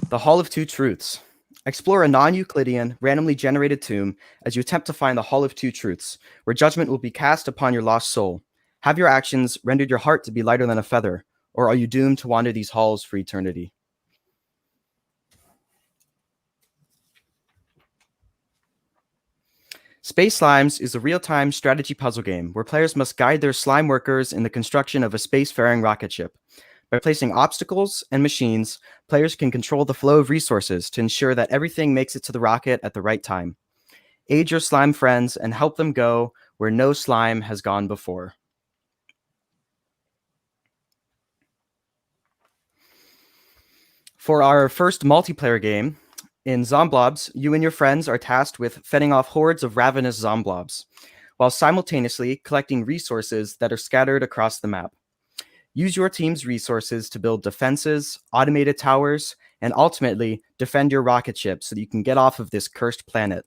The Hall of Two Truths. Explore a non-Euclidean, randomly generated tomb as you attempt to find the Hall of Two Truths, where judgment will be cast upon your lost soul. Have your actions rendered your heart to be lighter than a feather, or are you doomed to wander these halls for eternity? Space Slimes is a real-time strategy puzzle game where players must guide their slime workers in the construction of a spacefaring rocket ship. By placing obstacles and machines, players can control the flow of resources to ensure that everything makes it to the rocket at the right time. Aid your slime friends and help them go where no slime has gone before. For our first multiplayer game, in Zomblobs, you and your friends are tasked with fending off hordes of ravenous Zomblobs, while simultaneously collecting resources that are scattered across the map. Use your team's resources to build defenses, automated towers, and ultimately defend your rocket ship so that you can get off of this cursed planet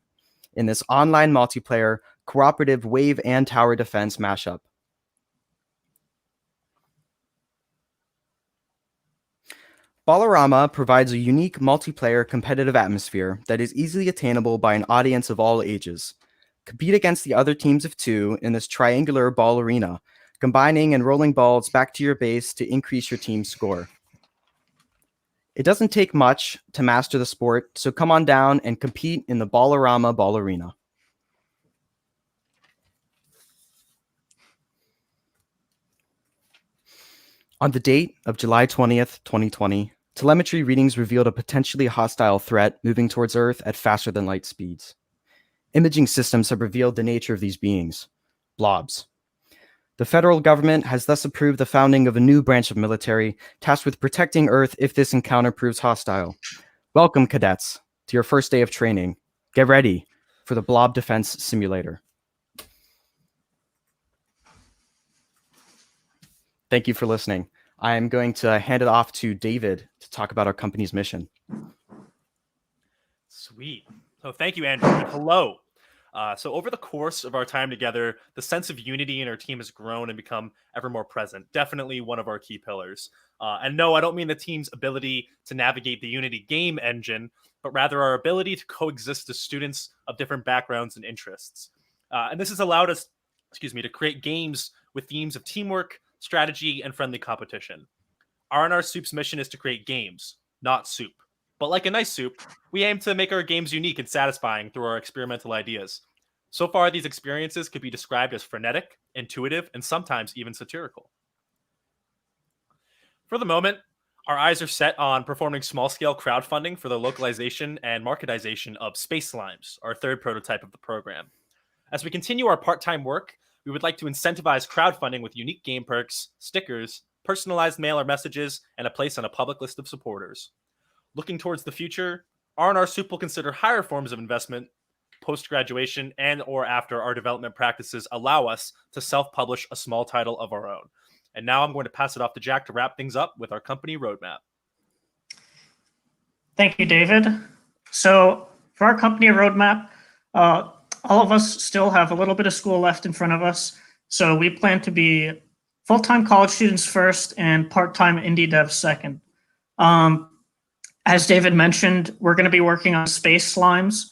in this online multiplayer cooperative wave and tower defense mashup. Ballerama provides a unique multiplayer competitive atmosphere that is easily attainable by an audience of all ages. Compete against the other teams of 2 in this triangular ball arena, combining and rolling balls back to your base to increase your team's score. It doesn't take much to master the sport, so come on down and compete in the Ballerama Ball Arena. On the date of July 20th, 2020, telemetry readings revealed a potentially hostile threat moving towards Earth at faster than light speeds. Imaging systems have revealed the nature of these beings, blobs. The federal government has thus approved the founding of a new branch of military tasked with protecting Earth if this encounter proves hostile. Welcome, cadets, to your first day of training. Get ready for the Blob Defense Simulator. Thank you for listening. I am going to hand it off to David to talk about our company's mission. Sweet. So thank you, Andrew. And hello. So over the course of our time together, the sense of unity in our team has grown and become ever more present. Definitely one of our key pillars. And no, I don't mean the team's ability to navigate the Unity game engine, but rather our ability to coexist as students of different backgrounds and interests. And this has allowed us, to create games with themes of teamwork, strategy, and friendly competition. R&R Soup's mission is to create games, not soup. But like a nice soup, we aim to make our games unique and satisfying through our experimental ideas. So far, these experiences could be described as frenetic, intuitive, and sometimes even satirical. For the moment, our eyes are set on performing small-scale crowdfunding for the localization and marketization of Space Slimes, our third prototype of the program. As we continue our part-time work, we would like to incentivize crowdfunding with unique game perks, stickers, personalized mailer messages, and a place on a public list of supporters. Looking towards the future, R&R Soup will consider higher forms of investment post-graduation and or after our development practices allow us to self-publish a small title of our own. And now I'm going to pass it off to Jack to wrap things up with our company roadmap. Thank you, David. So for our company roadmap, all of us still have a little bit of school left in front of us. So we plan to be full-time college students first and part-time indie devs second. As David mentioned, we're going to be working on Space Slimes,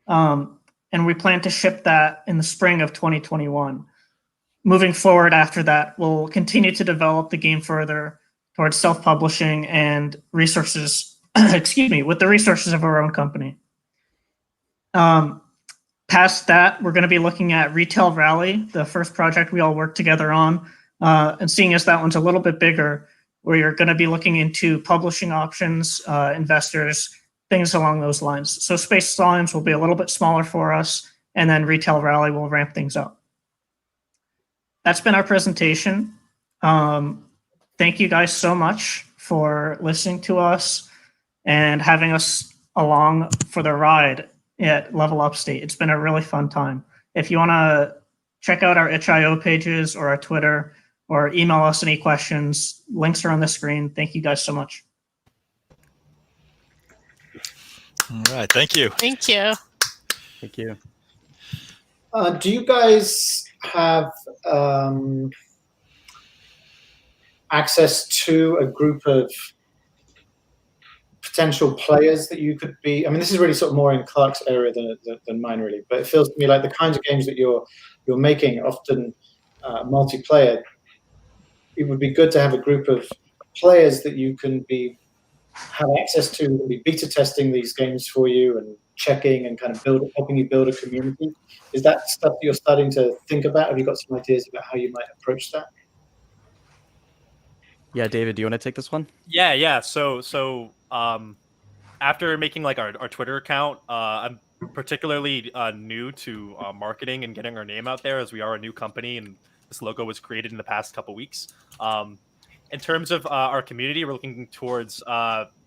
and we plan to ship that in the spring of 2021. Moving forward after that, we'll continue to develop the game further towards self-publishing and resources, with the resources of our own company. Past that, we're going to be looking at Retail Rally, the first project we all worked together on, and seeing as that one's a little bit bigger, we're going to be looking into publishing options, investors, things along those lines. So Space Slimes will be a little bit smaller for us, and then Retail Rally will ramp things up. That's been our presentation. Thank you guys so much for listening to us and having us along for the ride at Level Upstate. It's been a really fun time. If you want to check out our itch.io pages or our Twitter, or email us any questions. Links are on the screen. Thank you guys so much. All right. Thank you. Thank you. Thank you. Do you guys have access to a group of potential players that you could be? I mean, this is really sort of more in Clark's area than mine, really. But it feels to me like the kinds of games that you're making, often multiplayer. It would be good to have a group of players that you can have access to, and be beta testing these games for you and checking and kind of helping you build a community. Is that stuff that you're starting to think about? Have you got some ideas about how you might approach that? Yeah, David, do you want to take this one? Yeah. So after making like our Twitter account, I'm particularly new to marketing and getting our name out there, as we are a new company and this logo was created in the past couple weeks. In terms of our community, we're looking towards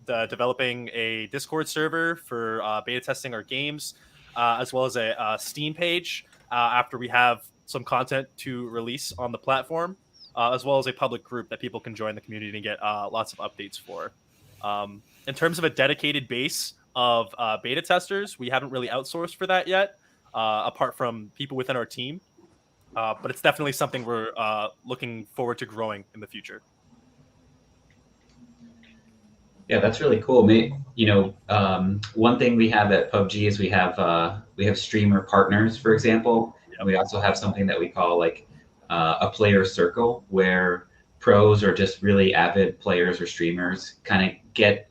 developing a Discord server for beta testing our games, as well as a Steam page after we have some content to release on the platform, as well as a public group that people can join the community and get lots of updates for. In terms of a dedicated base of beta testers, we haven't really outsourced for that yet, apart from people within our team. But it's definitely something we're looking forward to growing in the future. Yeah, that's really cool. One thing we have at PUBG is we have streamer partners, for example, and we also have something that we call like a player circle, where pros or just really avid players or streamers kind of get.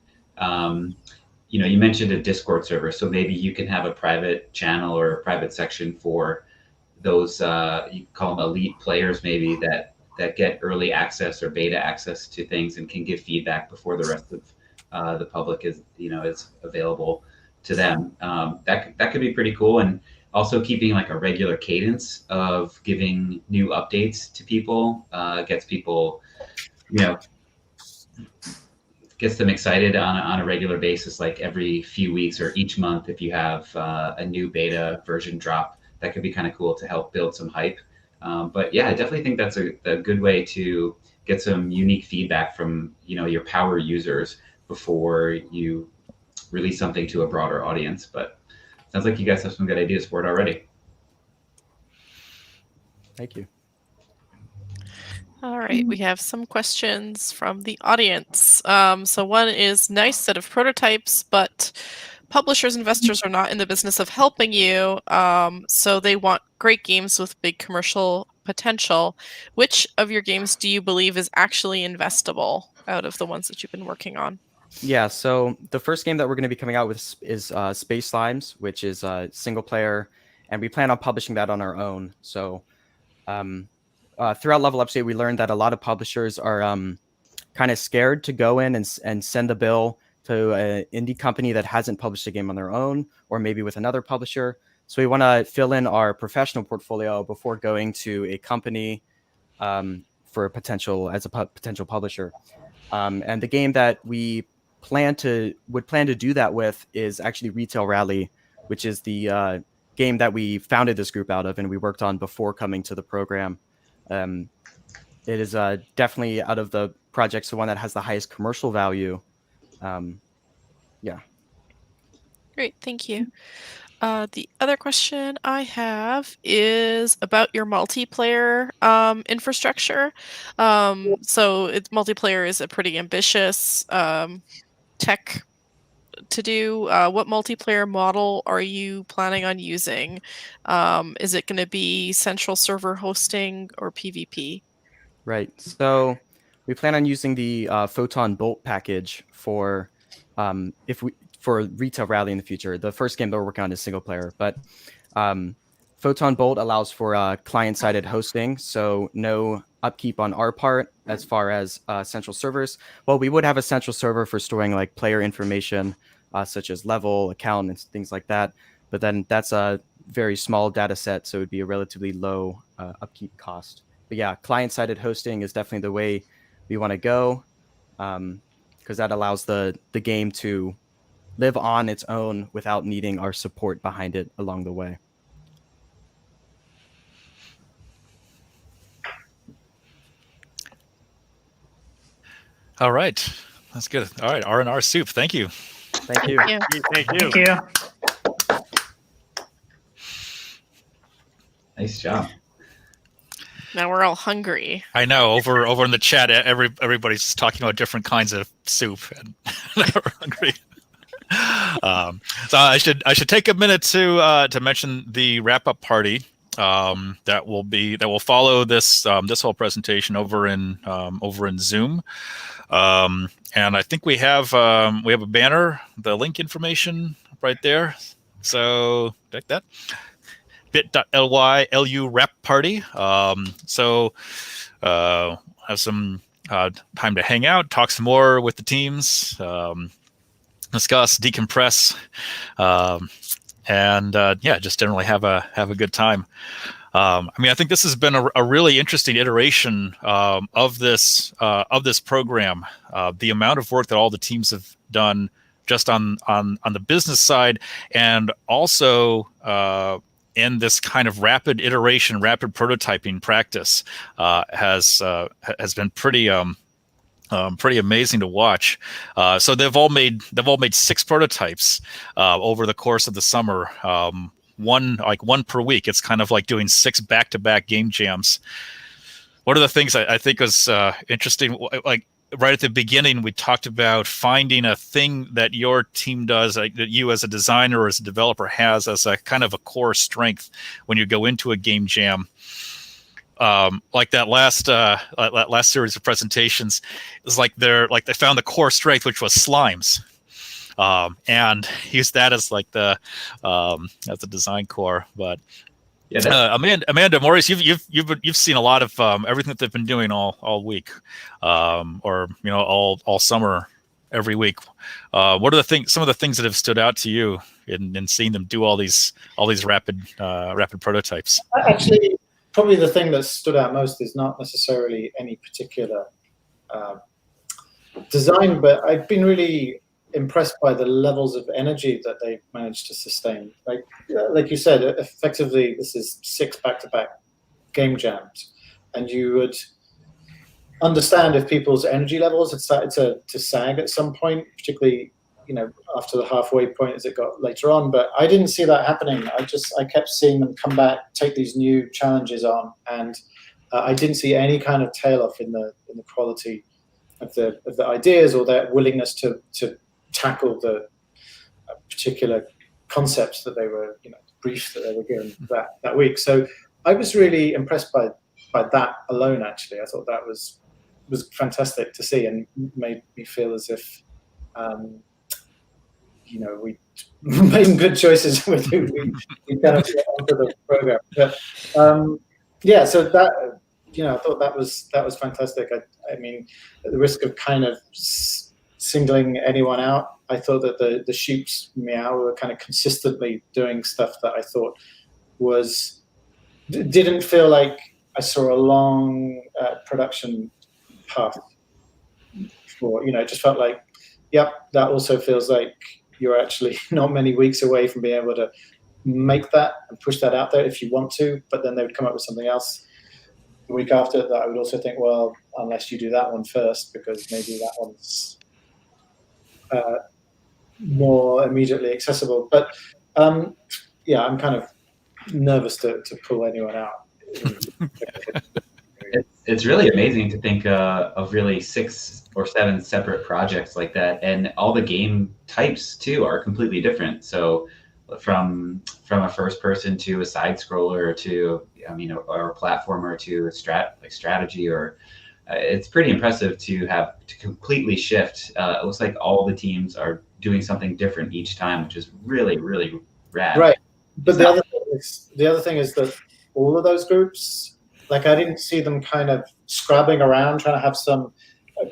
You mentioned a Discord server, so maybe you can have a private channel or a private section for those you call them elite players, maybe that get early access or beta access to things and can give feedback before the rest of the public is available to them. That could be pretty cool, and also keeping like a regular cadence of giving new updates to people gets people, gets them excited on a regular basis, like every few weeks or each month. If you have a new beta version drop, that could be kind of cool to help build some hype. But yeah, I definitely think that's a good way to get some unique feedback from your power users before you release something to a broader audience. But sounds like you guys have some good ideas for it already. Thank you. All right, we have some questions from the audience. So one is, nice set of prototypes, but publishers, investors are not in the business of helping you, so they want great games with big commercial potential. Which of your games do you believe is actually investable out of the ones that you've been working on? Yeah, so the first game that we're going to be coming out with is Space Slimes, which is single player, and we plan on publishing that on our own. So throughout Level Up State, we learned that a lot of publishers are kind of scared to go in and send a bill to an indie company that hasn't published a game on their own, or maybe with another publisher. So we want to fill in our professional portfolio before going to a company for as a potential publisher. And the game that we would plan to do that with is actually Retail Rally, which is the game that we founded this group out of and we worked on before coming to the program. It is definitely, out of the projects, the one that has the highest commercial value. Yeah. Great, thank you. The other question I have is about your multiplayer infrastructure. So multiplayer is a pretty ambitious tech to do. What multiplayer model are you planning on using? Is it going to be central server hosting or PvP? Right. So we plan on using the Photon Bolt package for Retail Rally in the future. The first game that we're working on is single player, but Photon Bolt allows for client-sided hosting, so no upkeep on our part as far as central servers. Well, we would have a central server for storing like player information, such as level, account, and things like that. But then that's a very small data set, so it would be a relatively low upkeep cost. But yeah, client-sided hosting is definitely the way we want to go, because that allows the game to live on its own without needing our support behind it along the way. All right, that's good. All right, R&R Soup, thank you. Thank you. Thank you. Thank you. Nice job. Now we're all hungry. I know. Over in the chat, everybody's talking about different kinds of soup, and we're hungry. So I should take a minute to mention the wrap up party that will follow this whole presentation over in Zoom. And I think we have a banner, the link information right there. So check that. bit.ly/LU wrap party. So have some time to hang out, talk some more with the teams, discuss, decompress, and just generally have a good time. I think this has been a really interesting iteration of this program. The amount of work that all the teams have done just on the business side, and also in this kind of rapid iteration, rapid prototyping practice has been pretty amazing to watch. So they've all made 6 prototypes over the course of the summer. One per week. It's kind of like doing 6 back-to-back game jams. One of the things I think was interesting, like right at the beginning, we talked about finding a thing that your team does, that you as a designer or as a developer has as a kind of a core strength when you go into a game jam. Like that last series of presentations, is like they found the core strength, which was slimes, and used that as like the as the design core. But yeah, Amanda, Maurice, you've seen a lot of everything that they've been doing all week, or all summer, every week. What are some of the things that have stood out to you in seeing them do all these rapid prototypes? Actually, probably the thing that stood out most is not necessarily any particular design, but I've been really impressed by the levels of energy that they managed to sustain. Like you said, effectively, this is 6 back-to-back game jams, and you would understand if people's energy levels had started to sag at some point, particularly after the halfway point as it got later on. But I didn't see that happening. I kept seeing them come back, take these new challenges on, and I didn't see any kind of tail off in the quality of the ideas or their willingness to tackle the particular concepts that they were, briefs that they were given that week. So I was really impressed by that alone. Actually, I thought that was fantastic to see and made me feel as if we made good choices with who we kind of got onto the program. But yeah, so that I thought that was fantastic. I mean, at the risk of kind of singling anyone out, I thought that the sheep's meow were kind of consistently doing stuff that I thought didn't feel like I saw a long production path for. It just felt like, yep, that also feels like you're actually not many weeks away from being able to make that and push that out there if you want to, but then they would come up with something else the week after that I would also think, well, unless you do that one first, because maybe that one's more immediately accessible. But yeah, I'm kind of nervous to pull anyone out. It's really amazing to think of really 6 or 7 separate projects like that, and all the game types too are completely different. So from a first person to a side scroller to or a platformer to a strategy, or it's pretty impressive to completely shift. It looks like all the teams are doing something different each time, which is really, really rad. Right, but the other thing is that all of those groups, like, I didn't see them kind of scrabbling around trying to have some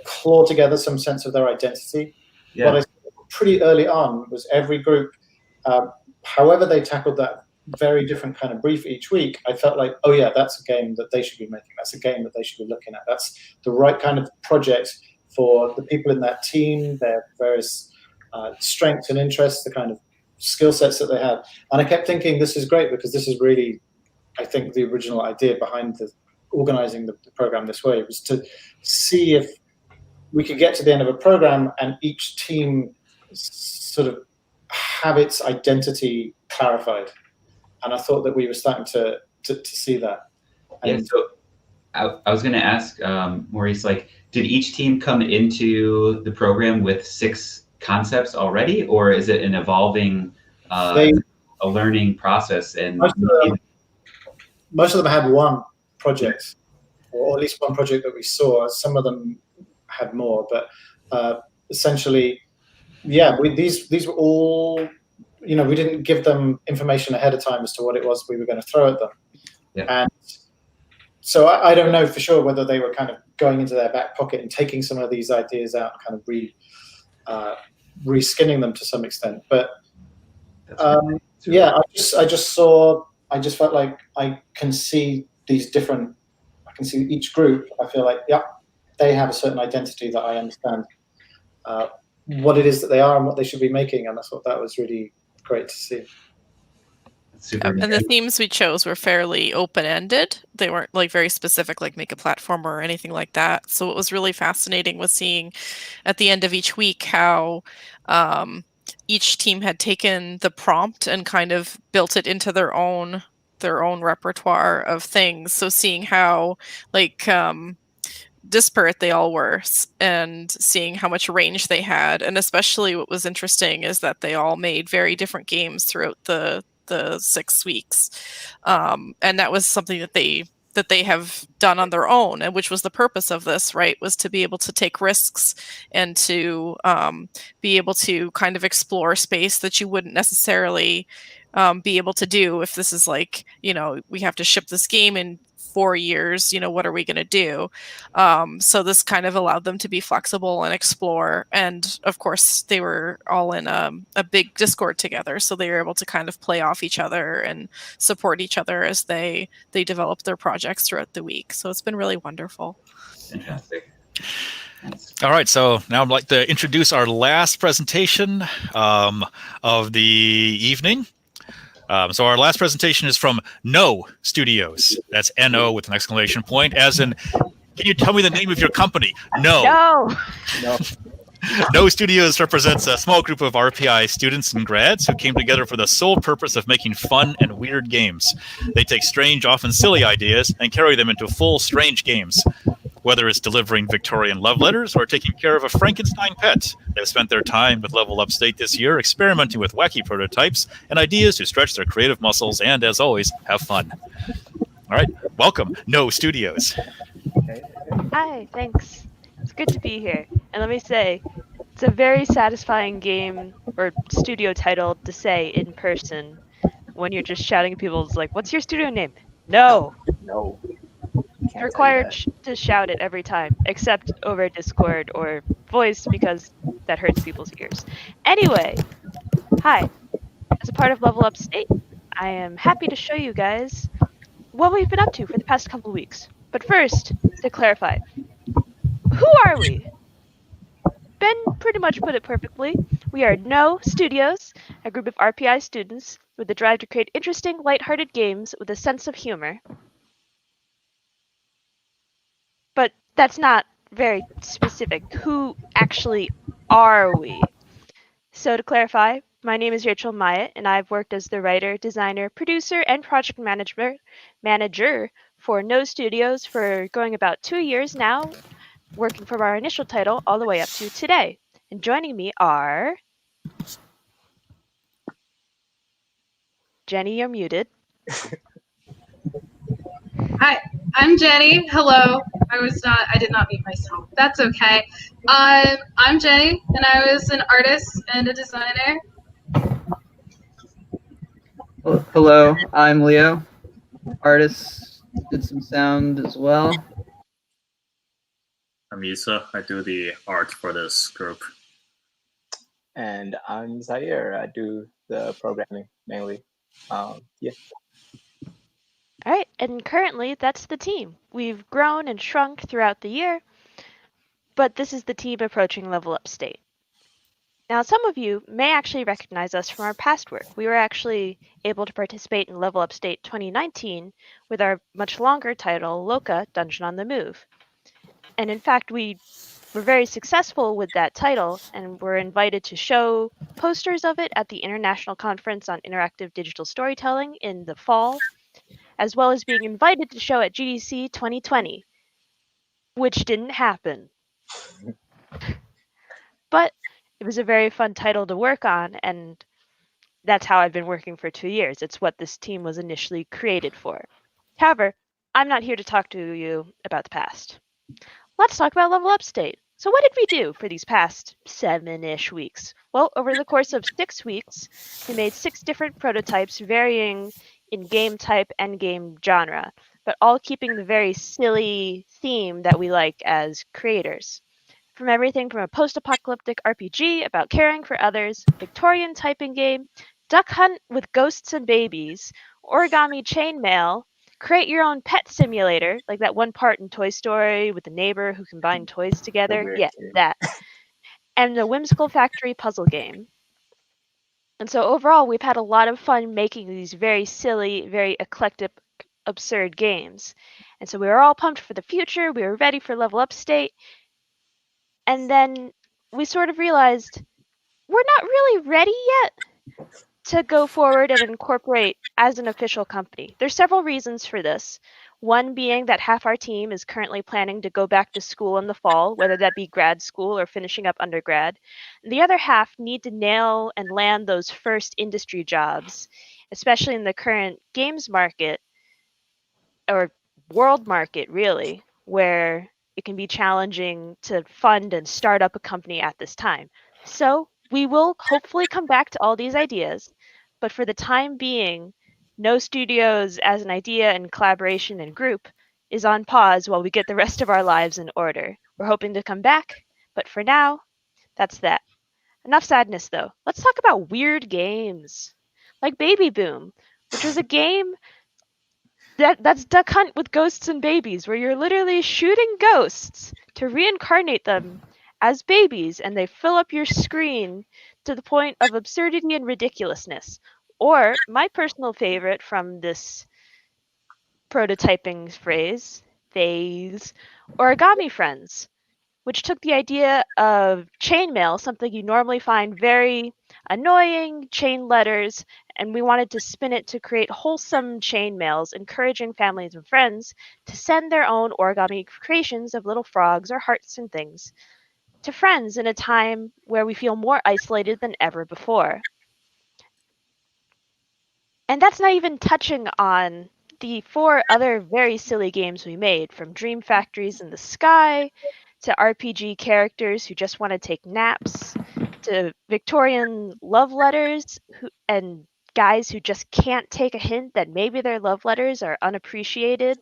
claw together some sense of their identity. Yeah. What I saw pretty early on was every group, however they tackled that very different kind of brief each week, I felt like, oh yeah, that's a game that they should be making. That's a game that they should be looking at. That's the right kind of project for the people in that team, their various strengths and interests, the kind of skill sets that they have. And I kept thinking, this is great, because this is really, I think, the original idea behind organizing the program this way, was to see if we could get to the end of a program and each team sort of have its identity clarified. And I thought that we were starting to see that. Yeah, so I was going to ask Maurice, did each team come into the program with 6 concepts already, or is it an evolving, a learning process? And most of them had one project, or at least one project that we saw. Some of them had more, but essentially, yeah, these were all, we didn't give them information ahead of time as to what it was we were going to throw at them. Yeah. And so I don't know for sure whether they were kind of going into their back pocket and taking some of these ideas out and kind of re-skinning them to some extent. But yeah, I just felt like I can see each group. I feel like, yeah, they have a certain identity that I understand what it is that they are and what they should be making. And I thought that was really great to see. And the themes we chose were fairly open-ended. They weren't very specific, like make a platformer or anything like that. So what was really fascinating was seeing at the end of each week how each team had taken the prompt and kind of built it into their own repertoire of things. So seeing how disparate they all were, and seeing how much range they had. And especially what was interesting is that they all made very different games throughout the 6 weeks. And that was something that they have done on their own, and which was the purpose of this, right, was to be able to take risks and to be able to kind of explore space that you wouldn't necessarily be able to do if this is like, we have to ship this game in 4 years, what are we going to do? So this kind of allowed them to be flexible and explore. And of course, they were all in a big Discord together, so they were able to kind of play off each other and support each other as they develop their projects throughout the week. So it's been really wonderful. Fantastic. All right, so now I'd like to introduce our last presentation of the evening. So our last presentation is from No Studios. That's N-O with an exclamation point, as in, can you tell me the name of your company? No. No. No Studios represents a small group of RPI students and grads who came together for the sole purpose of making fun and weird games. They take strange, often silly ideas and carry them into full strange games. Whether it's delivering Victorian love letters or taking care of a Frankenstein pet, they've spent their time with Level Upstate this year experimenting with wacky prototypes and ideas to stretch their creative muscles and, as always, have fun. All right, welcome, No Studios. Hi, thanks. It's good to be here. And let me say, it's a very satisfying game or studio title to say in person when you're just shouting at people. It's like, what's your studio name? No. It's required to shout it every time, except over Discord or voice, because that hurts people's ears. Anyway, hi. As a part of Level Upstate, I am happy to show you guys what we've been up to for the past couple weeks. But first, to clarify, who are we? Ben pretty much put it perfectly. We are No Studios, a group of RPI students with the drive to create interesting, lighthearted games with a sense of humor. But that's not very specific. Who actually are we? So to clarify, my name is Rachel Myatt, and I've worked as the writer, designer, producer, and project manager for No Studios for going about 2 years now, working from our initial title all the way up to today. And joining me are... Jenny, you're muted. Hi, I'm Jenny. Hello. I did not mute myself. That's okay. I'm Jenny, and I was an artist and a designer. Hello, I'm Leo. Artist, did some sound as well. I'm Isa. I do the art for this group. And I'm Zaire. I do the programming mainly. Yeah. All right, and currently that's the team. We've grown and shrunk throughout the year, but this is the team approaching Level Upstate. Now, some of you may actually recognize us from our past work. We were actually able to participate in Level Upstate 2019 with our much longer title, Loca, Dungeon on the Move. And in fact, we were very successful with that title and were invited to show posters of it at the International Conference on Interactive Digital Storytelling in the fall, as well as being invited to show at GDC 2020, which didn't happen. But it was a very fun title to work on, and that's how I've been working for 2 years. It's what this team was initially created for. However, I'm not here to talk to you about the past. Let's talk about Level Upstate. So what did we do for these past 7-ish weeks? Well, over the course of 6 weeks, we made 6 different prototypes varying in game type and game genre, but all keeping the very silly theme that we like as creators. From everything from a post-apocalyptic RPG about caring for others, Victorian typing game, duck hunt with ghosts and babies, origami chainmail, create your own pet simulator, like that one part in Toy Story with the neighbor who combined toys together. Yeah, that. And the whimsical factory puzzle game. And so overall, we've had a lot of fun making these very silly, very eclectic, absurd games. And so we were all pumped for the future. We were ready for Level Upstate. And then we sort of realized we're not really ready yet to go forward and incorporate as an official company. There's several reasons for this. One being that half our team is currently planning to go back to school in the fall, whether that be grad school or finishing up undergrad. The other half need to nail and land those first industry jobs, especially in the current games market or world market, really, where it can be challenging to fund and start up a company at this time. So we will hopefully come back to all these ideas, but for the time being, No Studios as an idea and collaboration and group is on pause while we get the rest of our lives in order. We're hoping to come back, but for now, that's that. Enough sadness though. Let's talk about weird games. Like Baby Boom, which was a game that's Duck Hunt with ghosts and babies, where you're literally shooting ghosts to reincarnate them as babies, and they fill up your screen to the point of absurdity and ridiculousness. Or my personal favorite from this prototyping phase, Origami Friends, which took the idea of chainmail, something you normally find very annoying, chain letters, and we wanted to spin it to create wholesome chainmails, encouraging families and friends to send their own origami creations of little frogs or hearts and things to friends in a time where we feel more isolated than ever before. And that's not even touching on the 4 other very silly games we made, from Dream Factories in the Sky, to RPG characters who just want to take naps, to Victorian love letters and guys who just can't take a hint that maybe their love letters are unappreciated,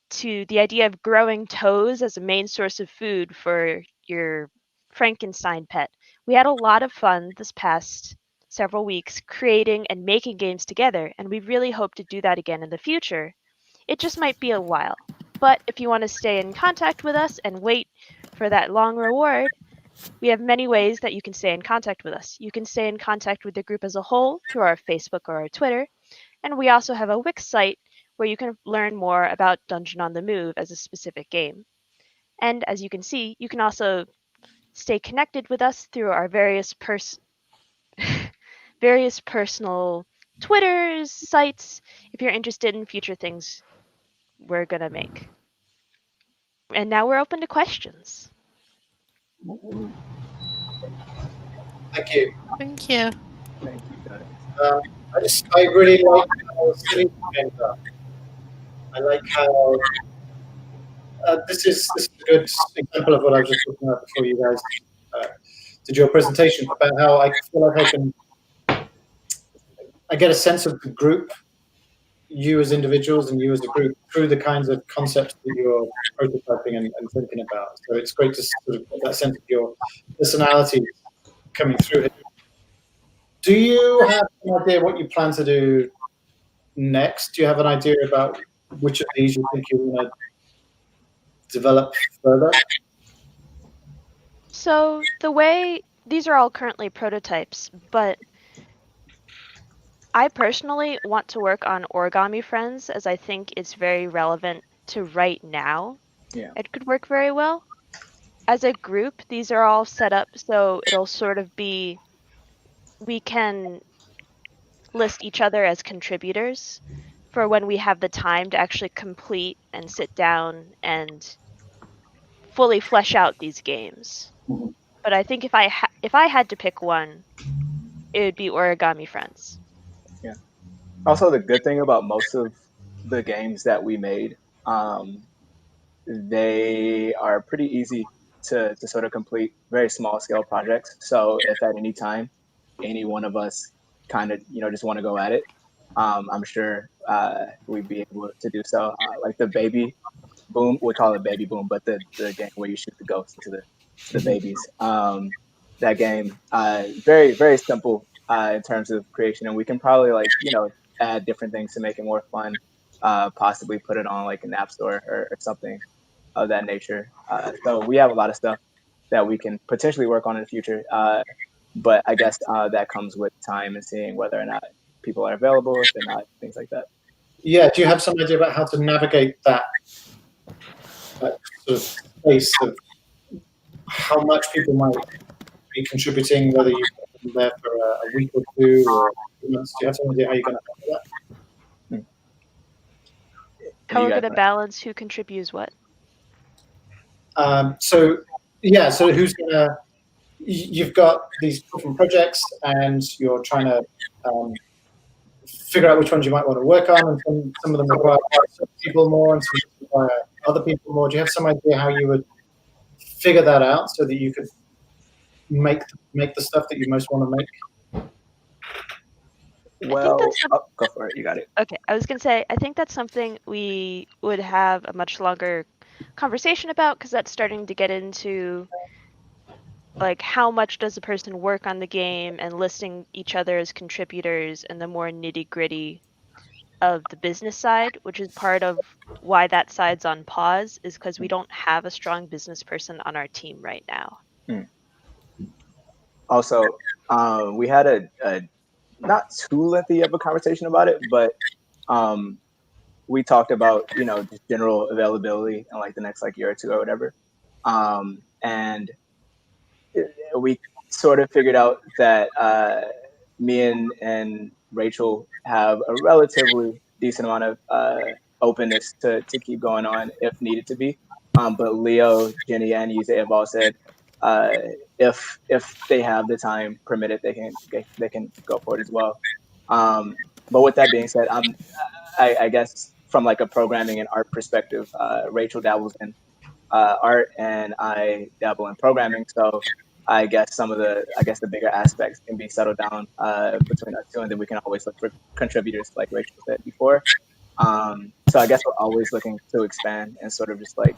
to the idea of growing toes as a main source of food for your Frankenstein pet. We had a lot of fun this past several weeks creating and making games together, and we really hope to do that again in the future. It just might be a while. But if you want to stay in contact with us and wait for that long reward, we have many ways that you can stay in contact with us. You can stay in contact with the group as a whole through our Facebook or our Twitter, and we also have a Wix site where you can learn more about Dungeon on the Move as a specific game. And as you can see, you can also stay connected with us through our various personal Twitters, sites, if you're interested in future things we're going to make. And now we're open to questions. Thank you. Thank you. Thank you, guys. I really like how silly games are. I like how this is a good example of what I was just talking about before you guys did your presentation, about how I feel like I get a sense of the group, you as individuals and you as a group, through the kinds of concepts that you're prototyping and thinking about. So it's great to sort of get that sense of your personality coming through it. Do you have an idea what you plan to do next? Do you have an idea about which of these you think you want to develop further? So the way these are all currently prototypes, but I personally want to work on Origami Friends, as I think it's very relevant to right now. Yeah. It could work very well. As a group, these are all set up so it'll sort of be, we can list each other as contributors for when we have the time to actually complete and sit down and fully flesh out these games. But I think if I had to pick one, it would be Origami Friends. Yeah. Also, the good thing about most of the games that we made, they are pretty easy to sort of complete, very small scale projects. So if at any time any one of us kind of just want to go at it, I'm sure we'd be able to do so. Like the Baby Boom, we call it Baby Boom, but the game where you shoot the ghosts into the babies. That game, very very simple in terms of creation, and we can probably add different things to make it more fun. Possibly put it on like an app store or something of that nature. So we have a lot of stuff that we can potentially work on in the future. But I guess that comes with time and seeing whether or not people are available, if they're not, things like that. Yeah, do you have some idea about how to navigate that sort of space of how much people might be contributing, whether you them there for a week or two or 2 months? Do you have some idea how you're going to handle that? How we're going to balance who contributes what? So who's going to? You've got these different projects, and you're trying to figure out which ones you might want to work on, and some of them require some people more, and some require other people more. Do you have some idea how you would figure that out so that you could make the stuff that you most want to make? Well, go for it. You got it. Okay, I was going to say, I think that's something we would have a much longer conversation about, because that's starting to get into like how much does a person work on the game and listing each other as contributors and the more nitty gritty of the business side, which is part of why that side's on pause, is because we don't have a strong business person on our team right now. Also, we had a not too lengthy of a conversation about it, but we talked about, just general availability in like the next year or two or whatever. And we sort of figured out that me and Rachel have a relatively decent amount of openness to keep going on if needed to be. But Leo, Jenny, and Yuse have all said if they have the time permitted, they can go for it as well. But with that being said, I guess from like a programming and art perspective, Rachel dabbles in art and I dabble in programming. So I guess the bigger aspects can be settled down between us two, and then we can always look for contributors, like Rachel said before. So I guess we're always looking to expand and sort of just like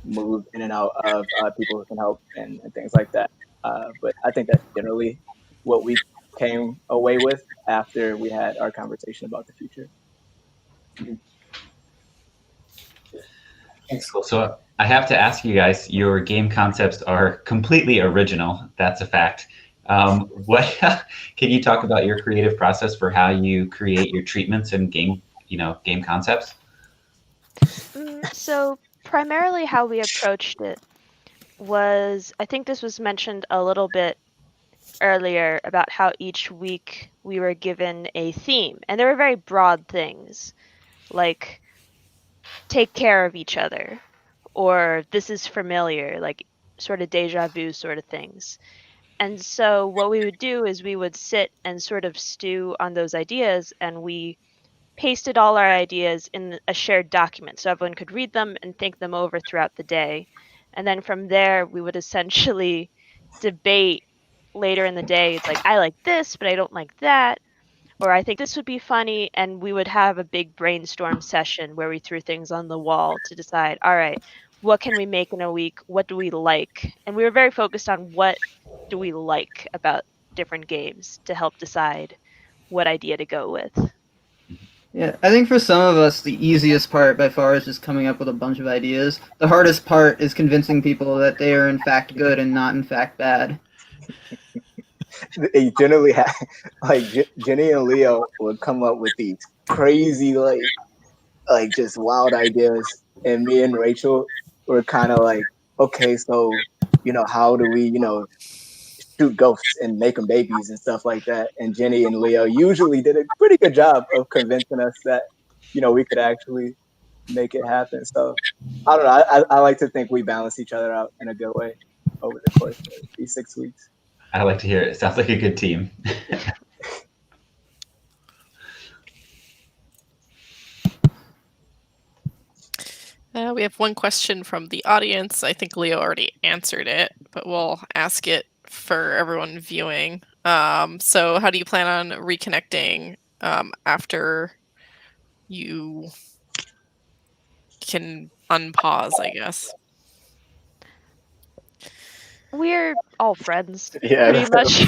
move in and out of people who can help and things like that. But I think that's generally what we came away with after we had our conversation about the future. Cool. So I have to ask you guys, your game concepts are completely original. That's a fact. What can you talk about your creative process for how you create your treatments and game concepts? So primarily how we approached it was, I think this was mentioned a little bit earlier, about how each week we were given a theme, and there were very broad things like take care of each other, or this is familiar, like sort of deja vu sort of things. And so what we would do is we would sit and sort of stew on those ideas, and we pasted all our ideas in a shared document so everyone could read them and think them over throughout the day. And then from there, we would essentially debate later in the day. It's like, I like this, but I don't like that. Or I think this would be funny. And we would have a big brainstorm session where we threw things on the wall to decide, all right, what can we make in a week? What do we like? And we were very focused on what do we like about different games to help decide what idea to go with. Yeah, I think for some of us, the easiest part by far is just coming up with a bunch of ideas. The hardest part is convincing people that they are in fact good and not in fact bad. They generally have, like, Jenny and Leo would come up with these crazy, like just wild ideas, and me and Rachel were kind of like, okay, so how do we shoot ghosts and make them babies and stuff like that. And Jenny and Leo usually did a pretty good job of convincing us that we could actually make it happen. So I don't know. I like to think we balance each other out in a good way over the course of these 6 weeks. I like to hear it. It sounds like a good team. We have one question from the audience. I think Leo already answered it, but we'll ask it for everyone viewing. So how do you plan on reconnecting after you can unpause, I guess? We're all friends, Yeah, pretty much.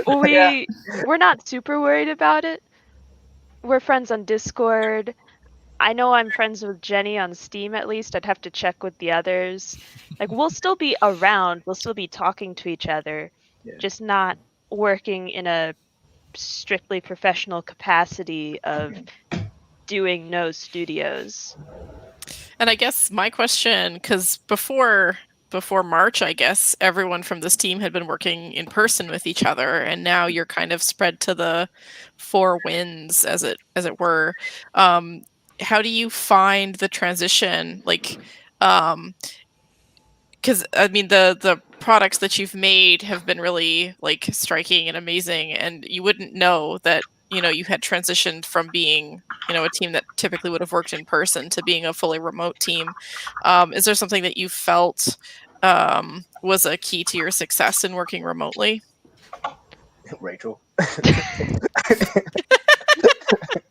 We're not super worried about it. We're friends on Discord. I know I'm friends with Jenny on Steam, at least. I'd have to check with the others. Like, we'll still be around. We'll still be talking to each other, just not working in a strictly professional capacity of doing no studios. And I guess my question, because before before March, I guess, everyone from this team had been working in person with each other, and now you're kind of spread to the four winds, as it were. How do you find the transition? Like, because I mean, the products that you've made have been really like striking and amazing, and you wouldn't know that you had transitioned from being a team that typically would have worked in person to being a fully remote team. Is there something that you felt was a key to your success in working remotely? Rachel.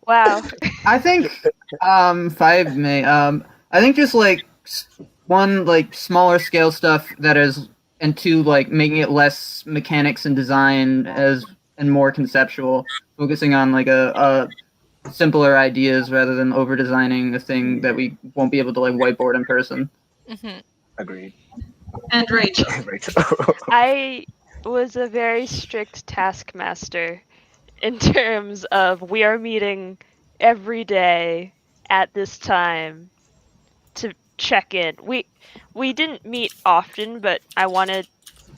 Wow. I think if I may, I think just like one like smaller scale stuff that is, and two like making it less mechanics and design and more conceptual, focusing on like a simpler ideas rather than over designing a thing that we won't be able to like whiteboard in person. Mm-hmm. Agreed. And Rachel. I was a very strict taskmaster in terms of we are meeting every day at this time to check in. We didn't meet often, but I wanted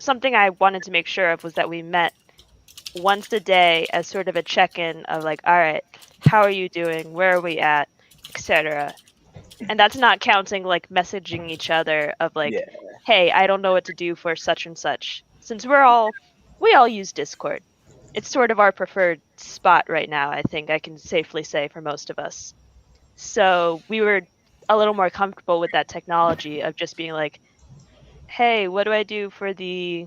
to make sure of was that we met once a day as sort of a check-in of like, all right, how are you doing? Where are we at? Etc. And that's not counting like messaging each other of like, hey, I don't know what to do for such and such. Since we all use Discord. It's sort of our preferred spot right now, I think I can safely say for most of us. So we were a little more comfortable with that technology of just being like, hey, what do I do for the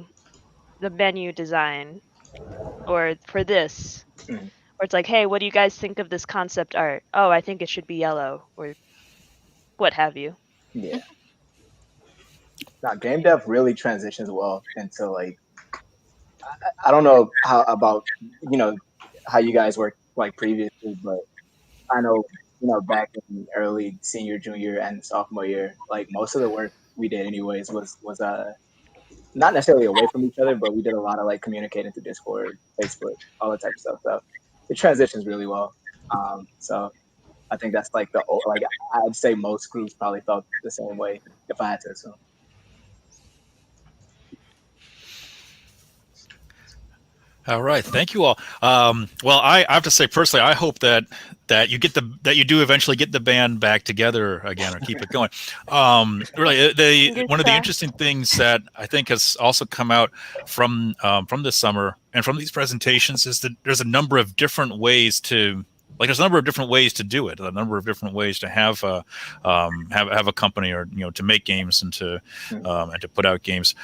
menu design? Or for this? Or it's like, hey, what do you guys think of this concept art? Oh, I think it should be yellow, or what have you. Yeah. Now, game dev really transitions well into like, I don't know how about how you guys worked like previously, but I know back in early senior, junior, and sophomore year, like most of the work we did anyways was not necessarily away from each other, but we did a lot of like communicating through Discord, Facebook, all that type of stuff. So it transitions really well. So I think that's like I'd say most groups probably felt the same way if I had to assume. All right, thank you all. Well, I have to say personally, I hope that you you do eventually get the band back together again, or keep it going. Really, one of the interesting things that I think has also come out from this summer and from these presentations is that there's a number of different ways to. There's a number of different ways to do it. A number of different ways to have a company, or to make games and to put out games.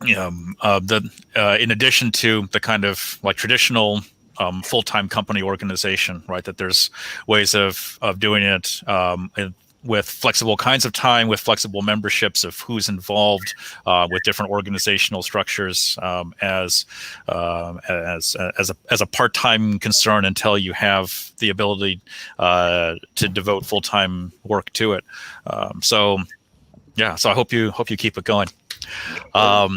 In addition to the kind of like traditional full-time company organization, right? That there's ways of doing it with flexible kinds of time, with flexible memberships of who's involved, with different organizational structures as a part-time concern until you have the ability to devote full-time work to it. So I hope you keep it going. All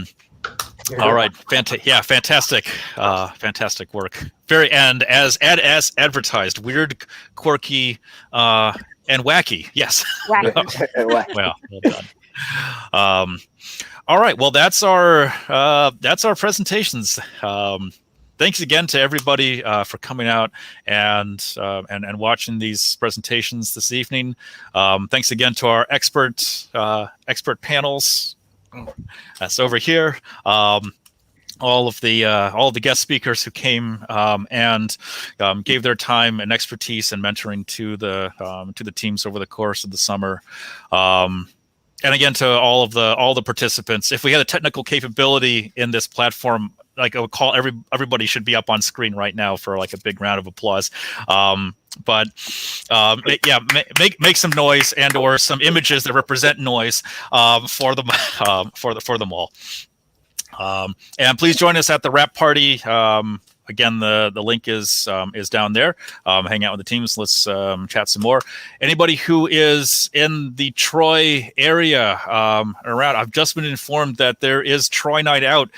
right, fantastic, fantastic work. And as advertised, weird, quirky, and wacky. Yes. Wacky. Well done. All right. Well, that's our presentations. Thanks again to everybody for coming out and watching these presentations this evening. Thanks again to our expert panels. That's over here. All of the guest speakers who came and gave their time and expertise and mentoring to the teams over the course of the summer. And again, to all the participants. If we had a technical capability in this platform, like I would call everybody should be up on screen right now for like a big round of applause. But make some noise and/or some images that represent noise for them all. And please join us at the wrap party again, the link is down there. Hang out with the teams. Let's chat some more. Anybody who is in the Troy area around, I've just been informed that there is Troy Night Out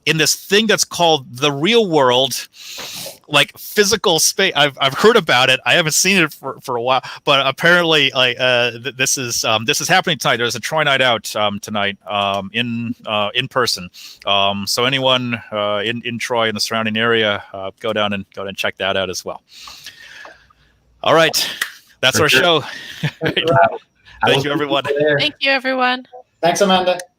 in this thing that's called the Real World, like physical space. I've heard about it. I haven't seen it for a while, but apparently, like this is happening tonight. There's a Troy Night Out tonight in person. So anyone in Troy and the surrounding area, go down and check that out as well. All right, that's our show. Thank you, everyone. Thank you, everyone. Thanks, Amanda.